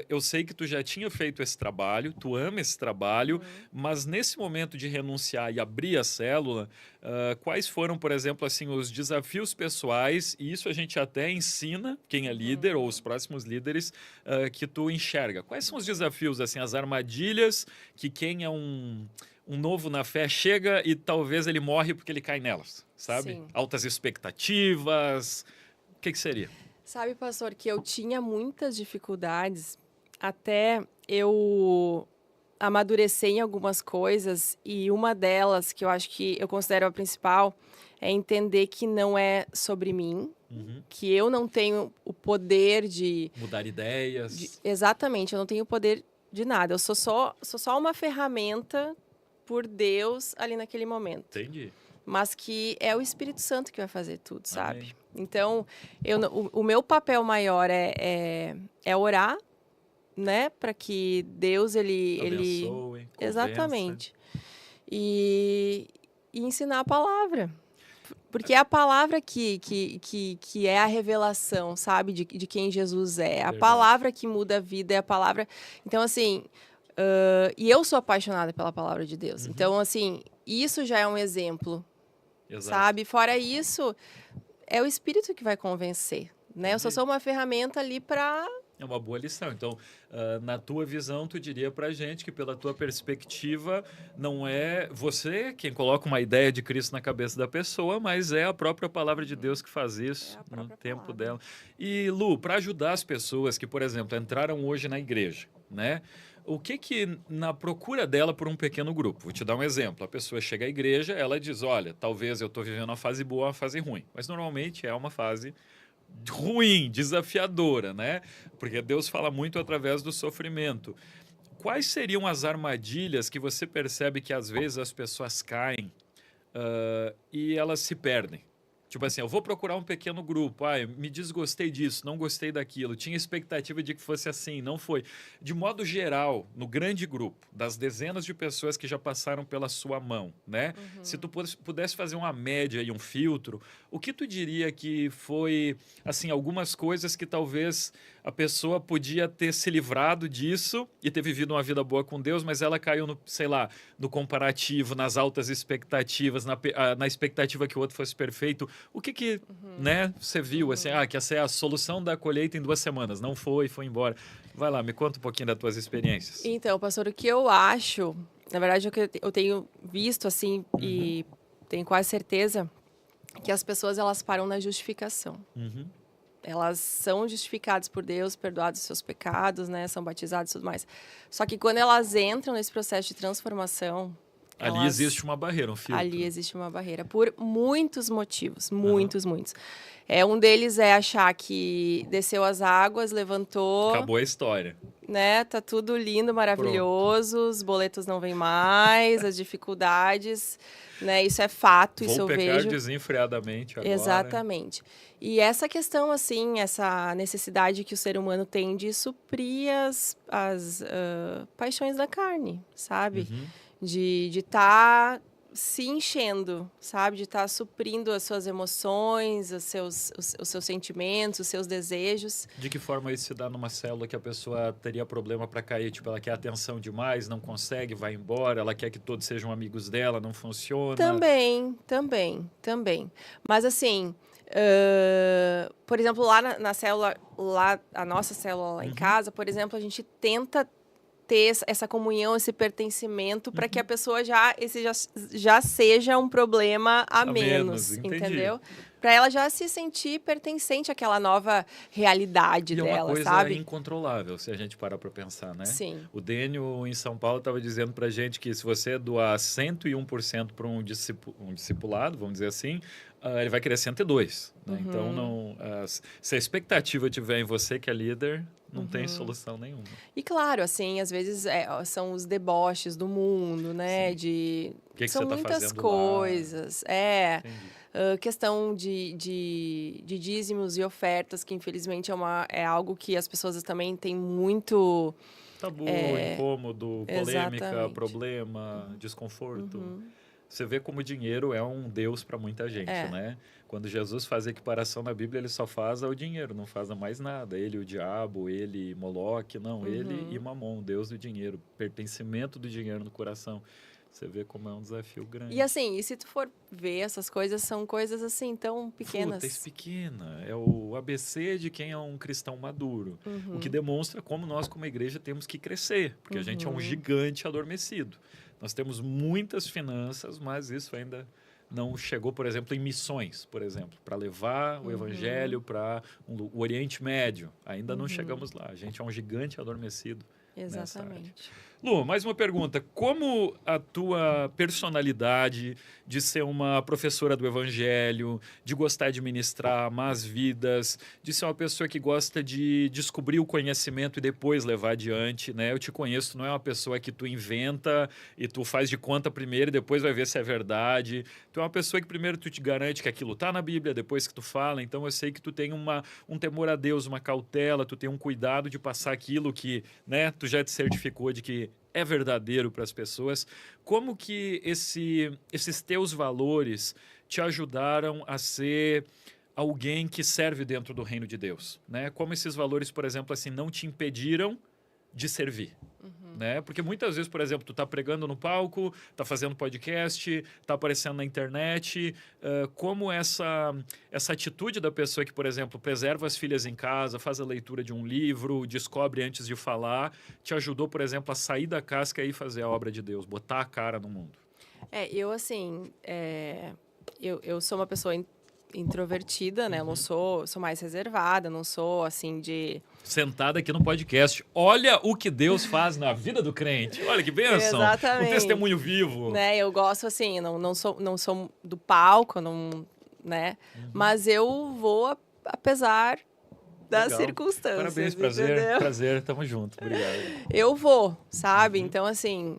Eu sei que tu já tinha feito esse trabalho, tu ama esse trabalho, mas nesse momento de renunciar e abrir a célula, quais foram, por exemplo, assim, os desafios pessoais, e isso a gente até ensina quem é líder ou os próximos líderes que tu enxerga. Quais são os desafios, assim, as armadilhas que quem é um novo na fé chega e talvez ele morre porque ele cai nelas, sabe? Sim. Altas expectativas, o que seria? Sabe, pastor, que eu tinha muitas dificuldades até eu amadurecer em algumas coisas, e uma delas, que eu acho que eu considero a principal, é entender que não é sobre mim, que eu não tenho o poder de... Mudar ideias. Exatamente, eu não tenho o poder de nada. Eu sou só uma ferramenta por Deus ali naquele momento. Entendi. Mas que é o Espírito Santo que vai fazer tudo, sabe? Amém. Então, o meu papel maior é orar, né, para que Deus abençoe, exatamente, e ensinar a palavra, porque é a palavra que é a revelação, sabe, de quem Jesus é. A palavra que muda a vida, é a palavra. Então, assim, e eu sou apaixonada pela palavra de Deus. Então, assim, isso já é um exemplo. Exato. Sabe? Fora isso, é o Espírito que vai convencer, né? Eu só sou uma ferramenta ali para... É uma boa lição. Então, na tua visão, tu diria pra gente que, pela tua perspectiva, não é você quem coloca uma ideia de Cristo na cabeça da pessoa, mas é a própria palavra de Deus que faz isso no tempo dela. E, Lu, para ajudar as pessoas que, por exemplo, entraram hoje na igreja, né? O que na procura dela por um pequeno grupo? Vou te dar um exemplo. A pessoa chega à igreja, ela diz, olha, talvez eu estou vivendo uma fase boa, uma fase ruim. Mas, normalmente, é uma fase ruim, desafiadora, né? Porque Deus fala muito através do sofrimento. Quais seriam as armadilhas que você percebe que às vezes as pessoas caem e elas se perdem? Tipo assim, eu vou procurar um pequeno grupo. Ah, me desgostei disso, não gostei daquilo. Tinha expectativa de que fosse assim, não foi. De modo geral, no grande grupo, das dezenas de pessoas que já passaram pela sua mão, né? Se tu pudesse fazer uma média e um filtro, o que tu diria que foi, assim, algumas coisas que talvez a pessoa podia ter se livrado disso e ter vivido uma vida boa com Deus, mas ela caiu no, sei lá, no comparativo, nas altas expectativas, na expectativa que o outro fosse perfeito. O que né, você viu, assim, que essa é a solução da colheita em 2 semanas. Não foi, foi embora. Vai lá, me conta um pouquinho das tuas experiências. Então, pastor, o que eu acho, na verdade, o que eu tenho visto, assim, e tenho quase certeza, que as pessoas, elas param na justificação. Elas são justificadas por Deus, perdoados os seus pecados, né? São batizadas e tudo mais. Só que quando elas entram nesse processo de transformação... Ali existe uma barreira, um filtro. Ali existe uma barreira, por muitos motivos, muitos. Um deles é achar que desceu as águas, levantou... Acabou a história. Né? Tá tudo lindo, maravilhoso, os boletos não vêm mais, as dificuldades, né? Isso é fato, isso eu vejo. Vou pecar desenfreadamente agora. Exatamente. E essa questão, assim, essa necessidade que o ser humano tem de suprir as paixões da carne, sabe? De estar se enchendo, sabe? De estar suprindo as suas emoções, os seus sentimentos, os seus desejos. De que forma isso se dá numa célula que a pessoa teria problema para cair? Tipo, ela quer atenção demais, não consegue, vai embora, ela quer que todos sejam amigos dela, não funciona? Também. Mas assim, por exemplo, lá na célula, a nossa célula lá em casa, por exemplo, a gente tenta ter essa comunhão, esse pertencimento, para que a pessoa já seja um problema a menos, entendeu? Para ela já se sentir pertencente àquela nova realidade dela, sabe? É uma coisa incontrolável, se a gente parar para pensar, né? Sim. O Dênio, em São Paulo, estava dizendo para a gente que se você doar 101% para um discipulado, vamos dizer assim, ele vai querer 102%. Né? Então, se a expectativa tiver em você que é líder, não tem solução nenhuma. E claro, assim, às vezes são os deboches do mundo, né? São você tá muitas coisas. Questão de dízimos e ofertas, que infelizmente é algo que as pessoas também têm muito... Tabu, incômodo, polêmica, problema, desconforto. Você vê como o dinheiro é um Deus para muita gente, né? Quando Jesus faz a equiparação na Bíblia, ele só faz o dinheiro, não faz mais nada. Ele e o diabo, ele e Moloque, não. Ele e Mamon, Deus do dinheiro, pertencimento do dinheiro no coração. Você vê como é um desafio grande. E assim, se tu for ver, essas coisas são coisas assim tão pequenas. Fúteis pequena. É o ABC de quem é um cristão maduro. O que demonstra como nós, como igreja, temos que crescer. Porque a gente é um gigante adormecido. Nós temos muitas finanças, mas isso ainda não chegou, por exemplo, em missões, por exemplo, para levar o evangelho para o Oriente Médio. Ainda não chegamos lá. A gente é um gigante adormecido. Exatamente. Lu, mais uma pergunta. Como a tua personalidade de ser uma professora do evangelho, de gostar de ministrar, amar as vidas, de ser uma pessoa que gosta de descobrir o conhecimento e depois levar adiante, né? Eu te conheço, tu não é uma pessoa que tu inventa e tu faz de conta primeiro e depois vai ver se é verdade. Tu é uma pessoa que primeiro tu te garante que aquilo está na Bíblia, depois que tu fala. Então eu sei que tu tem um temor a Deus, uma cautela, tu tem um cuidado de passar aquilo que, né, tu já te certificou de que é verdadeiro para as pessoas. Como que esses teus valores te ajudaram a ser alguém que serve dentro do reino de Deus, né? Como esses valores, por exemplo, assim, não te impediram de servir, né? Porque muitas vezes, por exemplo, tu tá pregando no palco, tá fazendo podcast, tá aparecendo na internet, como essa atitude da pessoa que, por exemplo, preserva as filhas em casa, faz a leitura de um livro, descobre antes de falar, te ajudou, por exemplo, a sair da casca e fazer a obra de Deus, botar a cara no mundo? Eu assim, eu sou uma pessoa introvertida, né? Eu não sou mais reservada, não sou assim de... Sentada aqui no podcast. Olha o que Deus faz na vida do crente. Olha que bênção. Exatamente. Um testemunho vivo. Né? Eu gosto assim, não sou do palco, não, né? Mas eu vou apesar das circunstâncias. Parabéns, prazer, tamo junto. Obrigado. Eu vou, sabe? Então assim,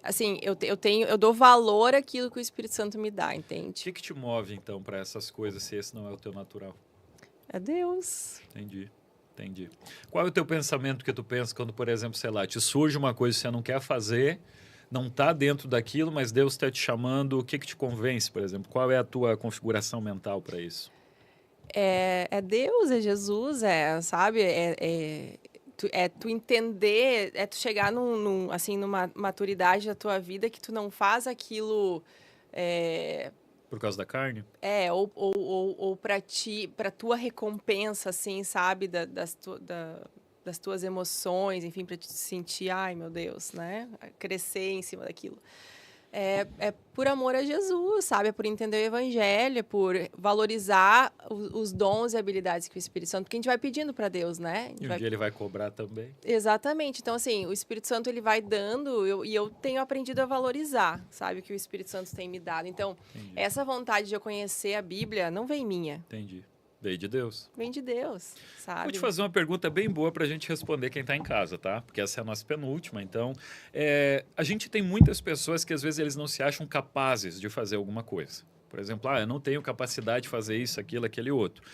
assim, eu dou valor àquilo que o Espírito Santo me dá, O entende? que te move, então, para essas coisas, se esse não é o teu natural? É Deus. Entendi. Entendi. Qual é o teu pensamento que tu pensa quando, por exemplo, sei lá, te surge uma coisa que você não quer fazer, não está dentro daquilo, mas Deus está te chamando, o que te convence, por exemplo? Qual é a tua configuração mental para isso? É Deus, é Jesus, sabe? É tu entender, é tu chegar assim, numa maturidade da tua vida que tu não faz aquilo. É, Por causa da carne? ou para ti, para tua recompensa, assim, sabe? Das tuas emoções, enfim, para te sentir, ai meu Deus, né? Crescer em cima daquilo. É por amor a Jesus, sabe? É por entender o evangelho, é por valorizar os dons e habilidades que o Espírito Santo, porque a gente vai pedindo para Deus, né? E um dia ele vai cobrar também. Exatamente. Então, assim, o Espírito Santo ele vai dando, e eu tenho aprendido a valorizar, sabe? O que o Espírito Santo tem me dado. Então, Entendi. essa vontade de eu conhecer a Bíblia não vem minha. Entendi. Veio de Deus. Vem de Deus, sabe? Vou te fazer uma pergunta bem boa para a gente responder quem está em casa, tá? Porque essa é a nossa penúltima. Então, a gente tem muitas pessoas que às vezes eles não se acham capazes de fazer alguma coisa. Por exemplo, eu não tenho capacidade de fazer isso, aquilo, aquele outro.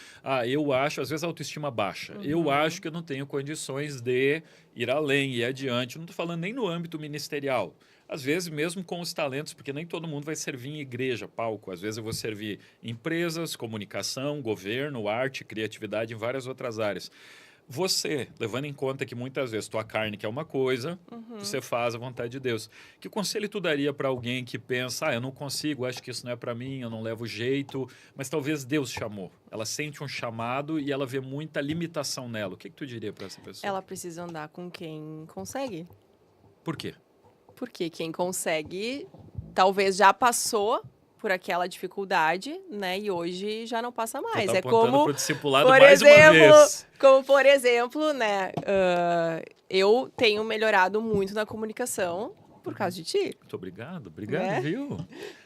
Eu acho, às vezes a autoestima baixa. Eu acho que eu não tenho condições de ir além, ir adiante. Não estou falando nem no âmbito ministerial. Às vezes, mesmo com os talentos, porque nem todo mundo vai servir em igreja, palco. Às vezes eu vou servir em empresas, comunicação, governo, arte, criatividade, em várias outras áreas. Você, levando em conta que muitas vezes tua carne quer uma coisa, você faz a vontade de Deus. Que conselho tu daria para alguém que pensa, eu não consigo, acho que isso não é para mim, eu não levo jeito, mas talvez Deus chamou. Ela sente um chamado e ela vê muita limitação nela. O que tu diria para essa pessoa? Ela precisa andar com quem consegue. Por quê? Porque quem consegue, talvez já passou por aquela dificuldade, né? E hoje já não passa mais. Tá é como, pro discipulado por mais exemplo, uma vez. como por exemplo, né? Eu tenho melhorado muito na comunicação por causa de ti. Muito obrigado, Né? viu?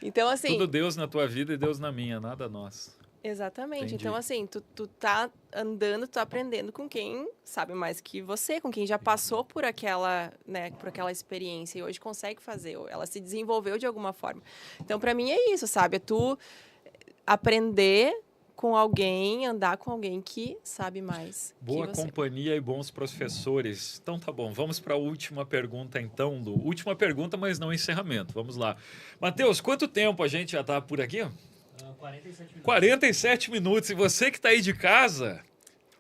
Então, assim. Tudo Deus na tua vida e Deus na minha, nada nós. Exatamente. Entendi. Então, assim, tu tá andando, tu tá aprendendo com quem sabe mais que você, com quem já passou por aquela, né, por aquela experiência e hoje consegue fazer, ela se desenvolveu de alguma forma. Então, para mim é isso, sabe? É tu aprender com alguém, andar com alguém que sabe mais. Boa que você. companhia e bons professores. Então tá bom, vamos para a última pergunta então, Lu. Última pergunta, mas não encerramento. Vamos lá. Matheus, quanto tempo a gente já tá por aqui? 47 minutos. 47 minutos. E você que está aí de casa,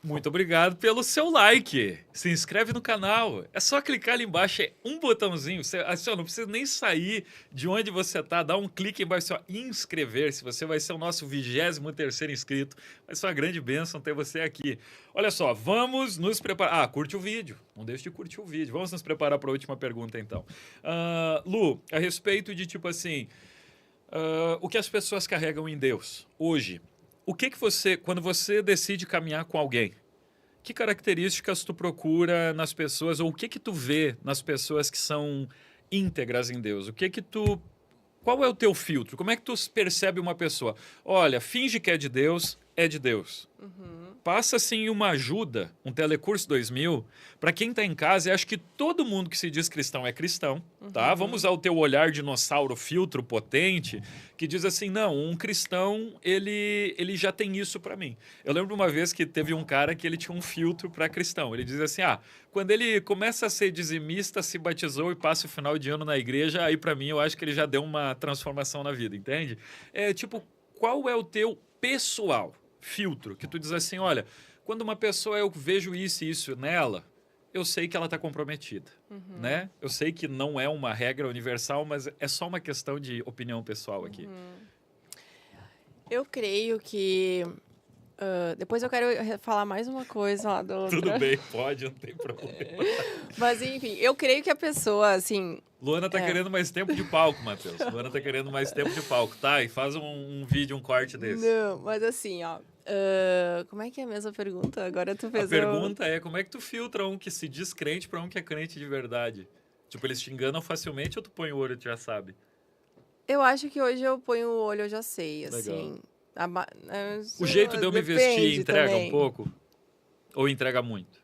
muito obrigado pelo seu like. Se inscreve no canal. É só clicar ali embaixo, é um botãozinho. Você, não precisa nem sair de onde você está. Dá um clique embaixo, só inscrever-se. Você vai ser o nosso 23º inscrito. Vai ser uma grande bênção ter você aqui. Olha só, vamos nos preparar. Curte o vídeo. Não deixe de curtir o vídeo. Vamos nos preparar para a última pergunta, então. Lu, a respeito de tipo assim... o que as pessoas carregam em Deus hoje? O que você, quando você decide caminhar com alguém, que características tu procura nas pessoas ou o que tu vê nas pessoas que são íntegras em Deus? Qual é o teu filtro? Como é que tu percebe uma pessoa? Olha, finge que é de Deus, é de Deus. Passa assim uma ajuda, um Telecurso 2000, para quem está em casa, e acho que todo mundo que se diz cristão é cristão, tá? Vamos usar o teu olhar dinossauro, filtro potente, que diz assim, não, um cristão, ele já tem isso para mim. Eu lembro uma vez que teve um cara que ele tinha um filtro para cristão. Ele diz assim, quando ele começa a ser dizimista, se batizou e passa o final de ano na igreja, aí para mim eu acho que ele já deu uma transformação na vida, entende? Qual é o teu pessoal filtro, que tu diz assim, olha, quando uma pessoa eu vejo isso e isso nela, eu sei que ela está comprometida, né? Eu sei que não é uma regra universal, mas é só uma questão de opinião pessoal aqui. Eu creio que... depois eu quero falar mais uma coisa lá do outro. Tudo bem, pode, não tem problema. Mas, enfim, eu creio que a pessoa, assim... Luana tá querendo mais tempo de palco, Matheus. Luana tá querendo mais tempo de palco, tá? E faz um vídeo, um corte desse. Não, mas assim, como é que é a mesma pergunta? Agora tu fez... A pergunta é, como é que tu filtra um que se diz crente para um que é crente de verdade? Tipo, eles te enganam facilmente ou tu põe o olho e tu já sabe? Eu acho que hoje eu ponho o olho, eu já sei, Legal. assim... O jeito de eu me vestir entrega também. um pouco? Ou entrega muito?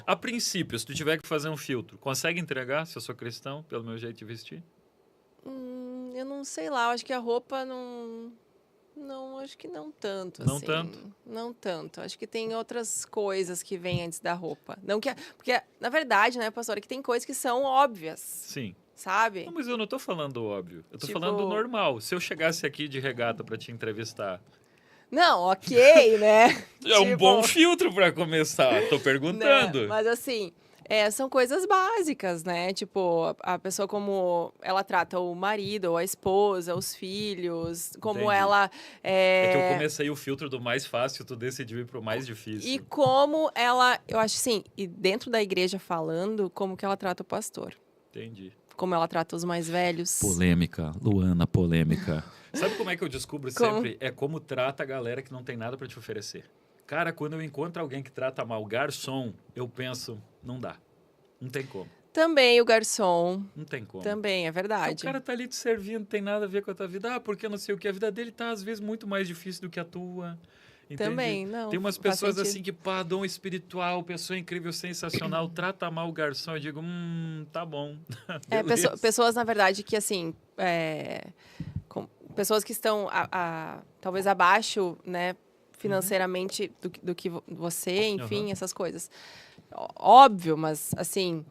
A princípio, se tu tiver que fazer um filtro, consegue entregar, se eu sou cristão, pelo meu jeito de vestir? Eu não sei lá, eu acho que a roupa não... Não, acho que não tanto, Não assim. tanto? Não tanto. Acho que tem outras coisas que vêm antes da roupa. Não que... Porque, na verdade, né, pastora, que tem coisas que são óbvias, Sim. sabe? Não, mas eu não tô falando óbvio. Eu tô Tipo- falando normal. Se eu chegasse aqui de regata para te entrevistar, Não, ok, né? é um Tipo, bom filtro para começar. Tô né? perguntando. Mas assim, são coisas básicas, né? Tipo, a pessoa como ela trata o marido, ou a esposa, os filhos, como Entendi. ela... É que eu comecei o filtro do mais fácil, tu decidiu ir pro mais E difícil. como ela... Eu acho assim, e dentro da igreja falando, como que ela trata o pastor. Entendi. Como ela trata os mais velhos. Polêmica, Luana, polêmica. Sabe como é que eu descubro Como? sempre? É como trata a galera que não tem nada para te oferecer. Cara, quando eu encontro alguém que trata mal garçom, eu penso, não dá. Não tem como. Também o garçom. Não tem como. Também, é Então, verdade. o cara tá ali te servindo, não tem nada a ver com a tua vida. Ah, porque não sei o que. A vida dele tá, às vezes, muito mais difícil do que a tua. Entende? Também, não. Tem umas faz pessoas sentido. assim que, pá, dom espiritual, pessoa incrível, sensacional, trata mal o garçom. Eu digo, tá bom. Beleza. Pessoas, na verdade, que assim. Pessoas que estão talvez abaixo, né? Financeiramente do que você, enfim, essas coisas. Óbvio, mas assim.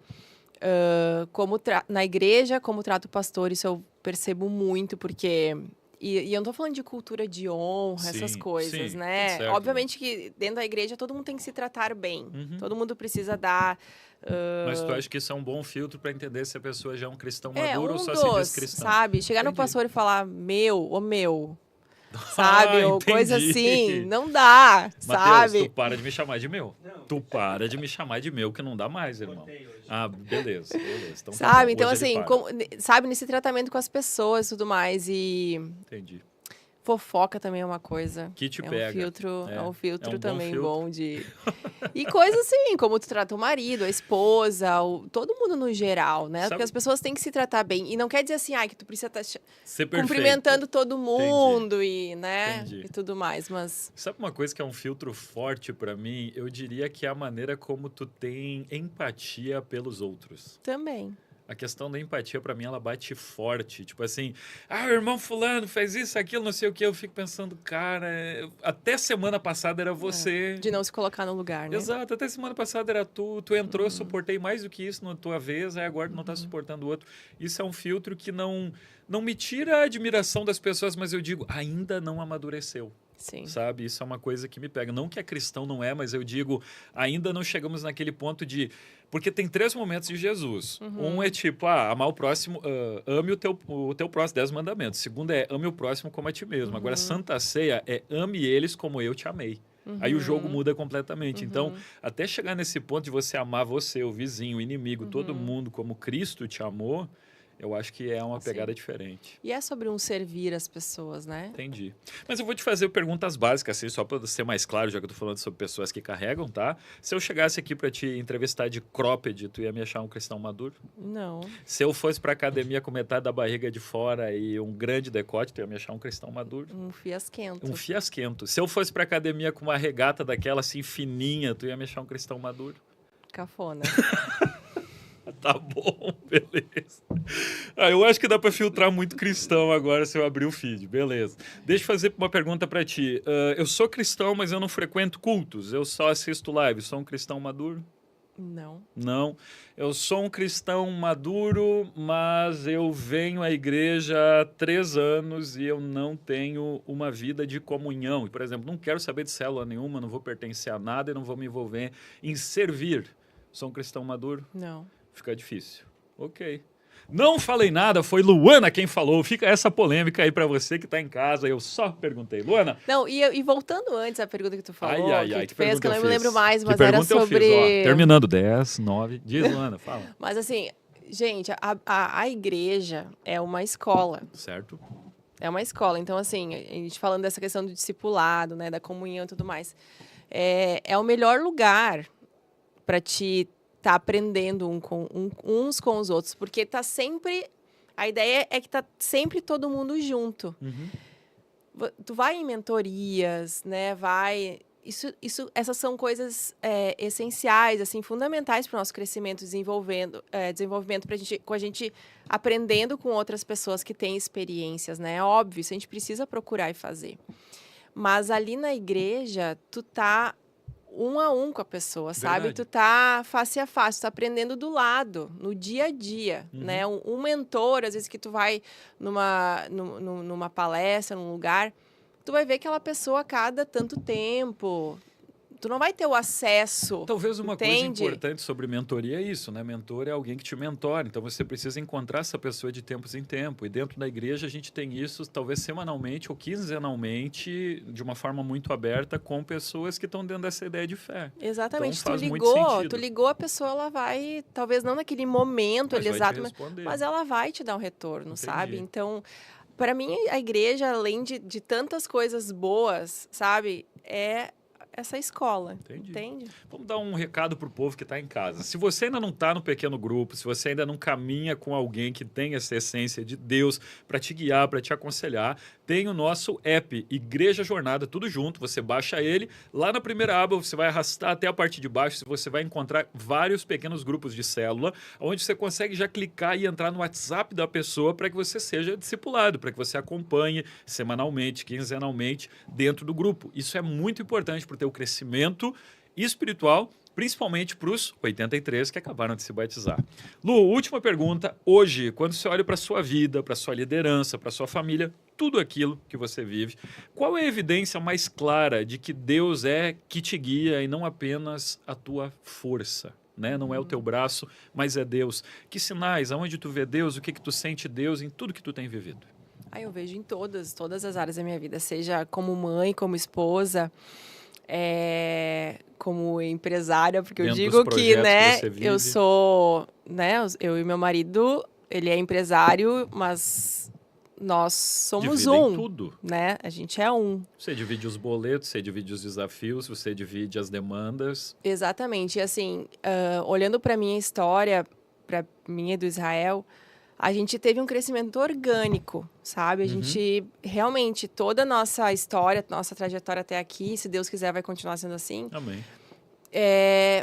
Na igreja, como trata o pastor, isso eu percebo muito, porque. E eu não tô falando de cultura de honra, essas Sim, coisas, sim, né? tudo certo, Obviamente que dentro da igreja todo mundo tem que se tratar bem. Uhum. Todo mundo precisa dar. Mas tu acha que isso é um bom filtro para entender se a pessoa já é um cristão É, maduro ou um só se diz dos, cristão? sabe? Chegar no Entendi. pastor e falar, meu, sabe? Ou coisa entendi. assim, não dá, Mateus, sabe? tu para de me chamar de meu. Tu para de me chamar de meu, que não dá mais, irmão. Ah, beleza. Então tá Sabe? bom, Então, hoje ele assim, para. sabe, nesse tratamento com as pessoas e tudo mais. E Entendi. fofoca também é uma coisa. Que te é pega. Um filtro, é um filtro é um bom também filtro. bom de. E coisas assim, como tu trata o marido, a esposa, todo mundo no geral, né? Sabe- Porque as pessoas têm que se tratar bem. E não quer dizer assim, que tu precisa estar Ser perfeito. cumprimentando todo mundo e, né? Entendi. E tudo mais, mas... Sabe uma coisa que é um filtro forte para mim? Eu diria que é a maneira como tu tem empatia pelos outros. Também. A questão da empatia, para mim, ela bate forte. Tipo assim, o irmão fulano fez isso, aquilo, não sei o que. Eu fico pensando, cara, até semana passada era você. De não se colocar no lugar, né? Exato, até semana passada era tu entrou, eu suportei mais do que isso na tua vez, aí agora não tá suportando o outro. Isso é um filtro que não me tira a admiração das pessoas, mas eu digo, ainda não amadureceu. Sim. Sabe? Isso é uma coisa que me pega. Não que a cristão não é, mas eu digo, ainda não chegamos naquele ponto de... Porque tem 3 momentos de Jesus. Um é tipo, amar o próximo, ame o teu próximo, 10 mandamentos. Segundo é, ame o próximo como a ti mesmo. Agora, Santa Ceia é, ame eles como eu te amei. Aí o jogo muda completamente. Então, até chegar nesse ponto de você amar você, o vizinho, o inimigo, todo mundo como Cristo te amou, eu acho que é uma pegada diferente. E é sobre servir as pessoas, né? Entendi. Mas eu vou te fazer perguntas básicas, assim, só para ser mais claro, já que eu tô falando sobre pessoas que carregam, tá? Se eu chegasse aqui para te entrevistar de cropped, tu ia me achar um cristão maduro? Não. Se eu fosse pra academia com metade da barriga de fora e um grande decote, tu ia me achar um cristão maduro? Um fiasquento. Um fiasquento. Se eu fosse pra academia com uma regata daquela assim fininha, tu ia me achar um cristão maduro? Cafona. Tá bom, beleza. Eu acho que dá para filtrar muito cristão agora se eu abrir o feed, beleza. Deixa eu fazer uma pergunta para ti. Eu sou cristão, mas eu não frequento cultos. Eu só assisto live. Sou um cristão maduro? Não. Não. Eu sou um cristão maduro, mas eu venho à igreja há 3 anos e eu não tenho uma vida de comunhão. Por exemplo, não quero saber de célula nenhuma, não vou pertencer a nada e não vou me envolver em servir. Sou um cristão maduro? Não. Fica difícil. Ok. Não falei nada, foi Luana quem falou. Fica essa polêmica aí pra você que tá em casa. Eu só perguntei. Luana? Não, e voltando antes à pergunta que tu falou, que tu fez, que eu não me lembro mais, mas que era pergunta sobre... eu fiz? Ó, terminando, 10, 9. Diz, Luana, fala. Mas assim, gente, a igreja é uma escola. Certo. É uma escola. Então, assim, a gente falando dessa questão do discipulado, né, da comunhão e tudo mais, é o melhor lugar para te tá aprendendo uns com os outros, porque tá sempre... A ideia é que tá sempre todo mundo junto. Tu vai em mentorias, né? essas são coisas essenciais, assim, fundamentais para o nosso crescimento, desenvolvimento com a gente aprendendo com outras pessoas que têm experiências, né? É óbvio, isso a gente precisa procurar e fazer. Mas ali na igreja, tu tá um a um com a pessoa, sabe? Verdade. Tu tá face a face, tu tá aprendendo do lado, no dia a dia, né? Um mentor, às vezes que tu vai numa palestra, num lugar, tu vai ver aquela pessoa a cada tanto tempo. Tu não vai ter o acesso. Talvez uma coisa entende? importante sobre mentoria é isso, né? Mentor é alguém que te mentora, então você precisa encontrar essa pessoa de tempos em tempo. E dentro da igreja a gente tem isso, talvez semanalmente ou quinzenalmente, de uma forma muito aberta, com pessoas que estão dentro dessa ideia de fé. Exatamente. Então, faz muito Tu sentido. ligou, a pessoa, ela vai, talvez não naquele momento Mas vai te exato, responder. mas ela vai te dar um retorno, Entendi. sabe? Então, para mim, a igreja, além de tantas coisas boas, sabe, é essa escola. Entendi. Entende? Vamos dar um recado para o povo que está em casa. Se você ainda não está no pequeno grupo, se você ainda não caminha com alguém que tem essa essência de Deus para te guiar, para te aconselhar, tem o nosso app, Igreja Jornada, tudo junto. Você baixa ele, lá na primeira aba você vai arrastar até a parte de baixo, você vai encontrar vários pequenos grupos de célula, onde você consegue já clicar e entrar no WhatsApp da pessoa para que você seja discipulado, para que você acompanhe semanalmente, quinzenalmente, dentro do grupo. Isso é muito importante para o teu crescimento espiritual, principalmente para os 83 que acabaram de se batizar. Lu, última pergunta. Hoje, quando você olha para a sua vida, para a sua liderança, para a sua família, tudo aquilo que você vive, qual é a evidência mais clara de que Deus é que te guia e não apenas a tua força? Né? Não é o teu braço, mas é Deus. Que sinais? Aonde tu vê Deus? O que tu sente Deus em tudo que tu tem vivido? Eu vejo em todas as áreas da minha vida, seja como mãe, como esposa, como empresária, porque Dentro eu dos digo que, né, você vive. eu sou, né, eu e meu marido, ele é empresário, mas nós somos Dividem tudo. né? A gente é um. Você divide os boletos, você divide os desafios, você divide as demandas. Exatamente. E assim, olhando para minha história, para minha e do Israel, a gente teve um crescimento orgânico, sabe? A gente, realmente, toda a nossa história, nossa trajetória até aqui, se Deus quiser, vai continuar sendo assim. Amém.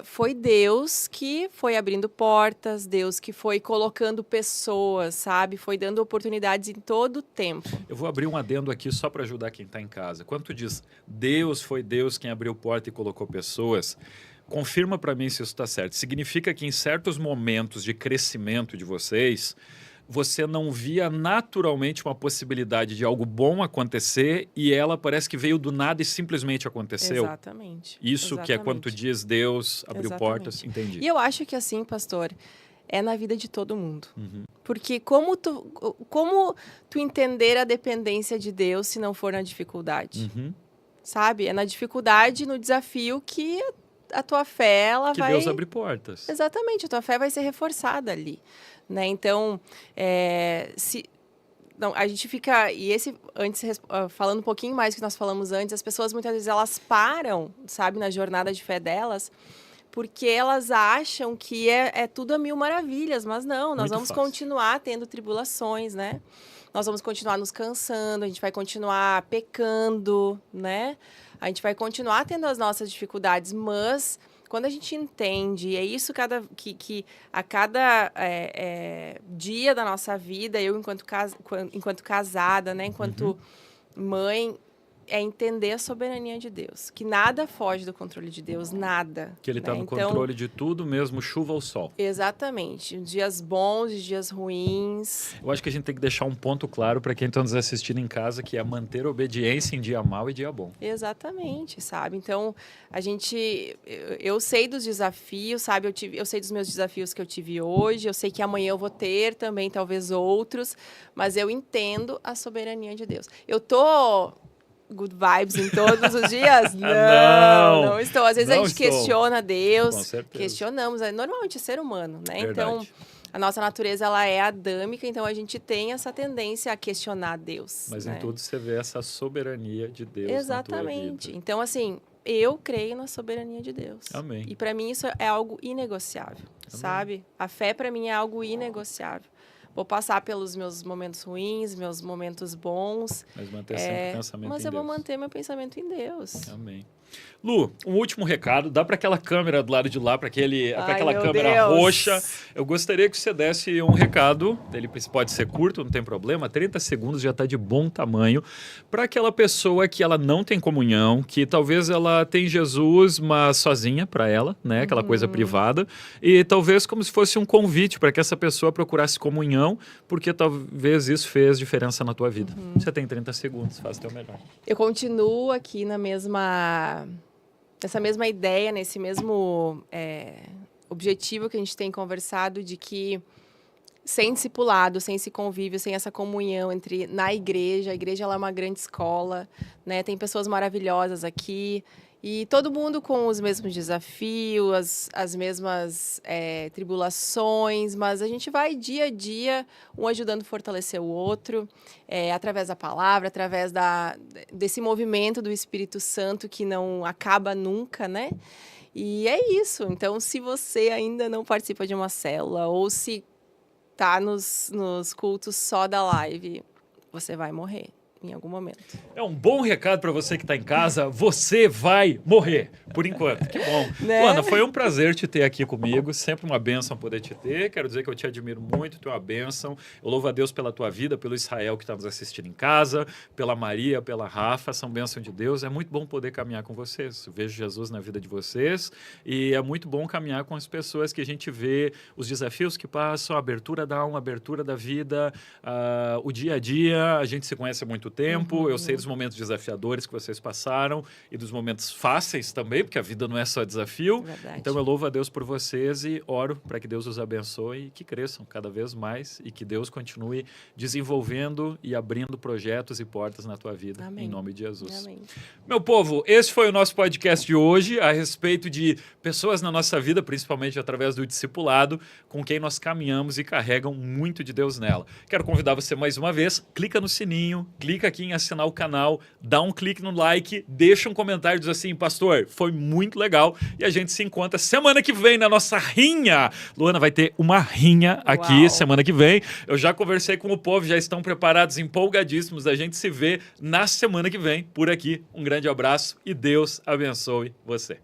Foi Deus que foi abrindo portas, Deus que foi colocando pessoas, sabe? Foi dando oportunidades em todo o tempo. Eu vou abrir um adendo aqui só para ajudar quem está em casa. Quando tu diz Deus foi Deus quem abriu porta e colocou pessoas, confirma para mim se isso está certo. Significa que em certos momentos de crescimento de vocês, você não via naturalmente uma possibilidade de algo bom acontecer e ela parece que veio do nada e simplesmente aconteceu? Exatamente. Isso que é quando tu diz Deus abriu portas, entendi. E eu acho que assim, pastor, é na vida de todo mundo. Porque como tu entender a dependência de Deus se não for na dificuldade? Sabe? É na dificuldade, no desafio que a tua fé, ela que vai... Deus abre portas. Exatamente, a tua fé vai ser reforçada ali. Né? Então, não, a gente fica... E falando um pouquinho mais do que nós falamos antes, as pessoas muitas vezes elas param, sabe, na jornada de fé delas, porque elas acham que é tudo a mil maravilhas, mas não, nós vamos continuar tendo tribulações, né? Nós vamos continuar nos cansando, a gente vai continuar pecando, né? A gente vai continuar tendo as nossas dificuldades, mas quando a gente entende, e é isso que a cada dia da nossa vida, eu enquanto casada, né, enquanto mãe, é entender a soberania de Deus. Que nada foge do controle de Deus, nada. Que Ele está no controle de tudo, mesmo chuva ou sol. Exatamente. Dias bons e dias ruins. Eu acho que a gente tem que deixar um ponto claro para quem está nos assistindo em casa, que é manter a obediência em dia mau e dia bom. Exatamente, sabe? Então, eu sei dos desafios, sabe? Eu sei dos meus desafios que eu tive hoje, eu sei que amanhã eu vou ter também, talvez outros, mas eu entendo a soberania de Deus. Eu tô... good vibes em todos os dias? Não estou. Às vezes a gente questiona Deus, questionamos. Normalmente é ser humano, né? Verdade. Então, a nossa natureza ela é adâmica, então a gente tem essa tendência a questionar Deus. Mas né? em tudo você vê essa soberania de Deus. Exatamente. Na tua vida. Então, assim, eu creio na soberania de Deus. Amém. E para mim isso é algo inegociável, sabe? A fé para mim é algo inegociável. Vou passar pelos meus momentos ruins, meus momentos bons. Mas manter sempre o pensamento em Deus. Mas eu vou manter meu pensamento em Deus. Amém. Lu, um último recado, dá para aquela câmera do lado de lá, para aquela câmera Deus. roxa. Eu gostaria que você desse um recado, ele pode ser curto, não tem problema, 30 segundos já está de bom tamanho, para aquela pessoa que ela não tem comunhão, que talvez ela tem Jesus, mas sozinha para ela, né? Aquela coisa privada, e talvez como se fosse um convite para que essa pessoa procurasse comunhão, porque talvez isso fez diferença na tua vida. Você tem 30 segundos, faz o teu melhor. Eu continuo aqui nessa mesma ideia, nesse mesmo objetivo que a gente tem conversado, de que sem discipulado, sem esse convívio, sem essa comunhão na igreja, a igreja ela é uma grande escola, né? Tem pessoas maravilhosas aqui, e todo mundo com os mesmos desafios, as mesmas tribulações, mas a gente vai dia a dia, um ajudando a fortalecer o outro, através da palavra, através desse movimento do Espírito Santo que não acaba nunca, né? E é isso. Então, se você ainda não participa de uma célula, ou se tá nos cultos só da live, você vai morrer em algum momento. É um bom recado para você que está em casa. Você vai morrer, por enquanto. Que bom. Né? Luana, foi um prazer te ter aqui comigo. Sempre uma bênção poder te ter. Quero dizer que eu te admiro muito, tu é uma bênção. Eu louvo a Deus pela tua vida, pelo Israel que está nos assistindo em casa, pela Maria, pela Rafa. São bênção de Deus. É muito bom poder caminhar com vocês. Eu vejo Jesus na vida de vocês e é muito bom caminhar com as pessoas que a gente vê os desafios que passam, a abertura da alma, a abertura da vida, o dia a dia. A gente se conhece há muito tempo, eu sei dos momentos desafiadores que vocês passaram e dos momentos fáceis também, porque a vida não é só desafio. Verdade. Então eu louvo a Deus por vocês e oro para que Deus os abençoe e que cresçam cada vez mais e que Deus continue desenvolvendo e abrindo projetos e portas na tua vida. Amém. Em nome de Jesus. Amém. Meu povo, esse foi o nosso podcast de hoje a respeito de pessoas na nossa vida, principalmente através do discipulado, com quem nós caminhamos e carregam muito de Deus nela. Quero convidar você mais uma vez, clica no sininho, clica aqui em assinar o canal, dá um clique no like, deixa um comentário, diz assim, pastor, foi muito legal e a gente se encontra semana que vem na nossa rinha. Luana, vai ter uma rinha aqui Uau. semana que vem. Eu já conversei com o povo, já estão preparados, empolgadíssimos. A gente se vê na semana que vem por aqui. Um grande abraço e Deus abençoe você.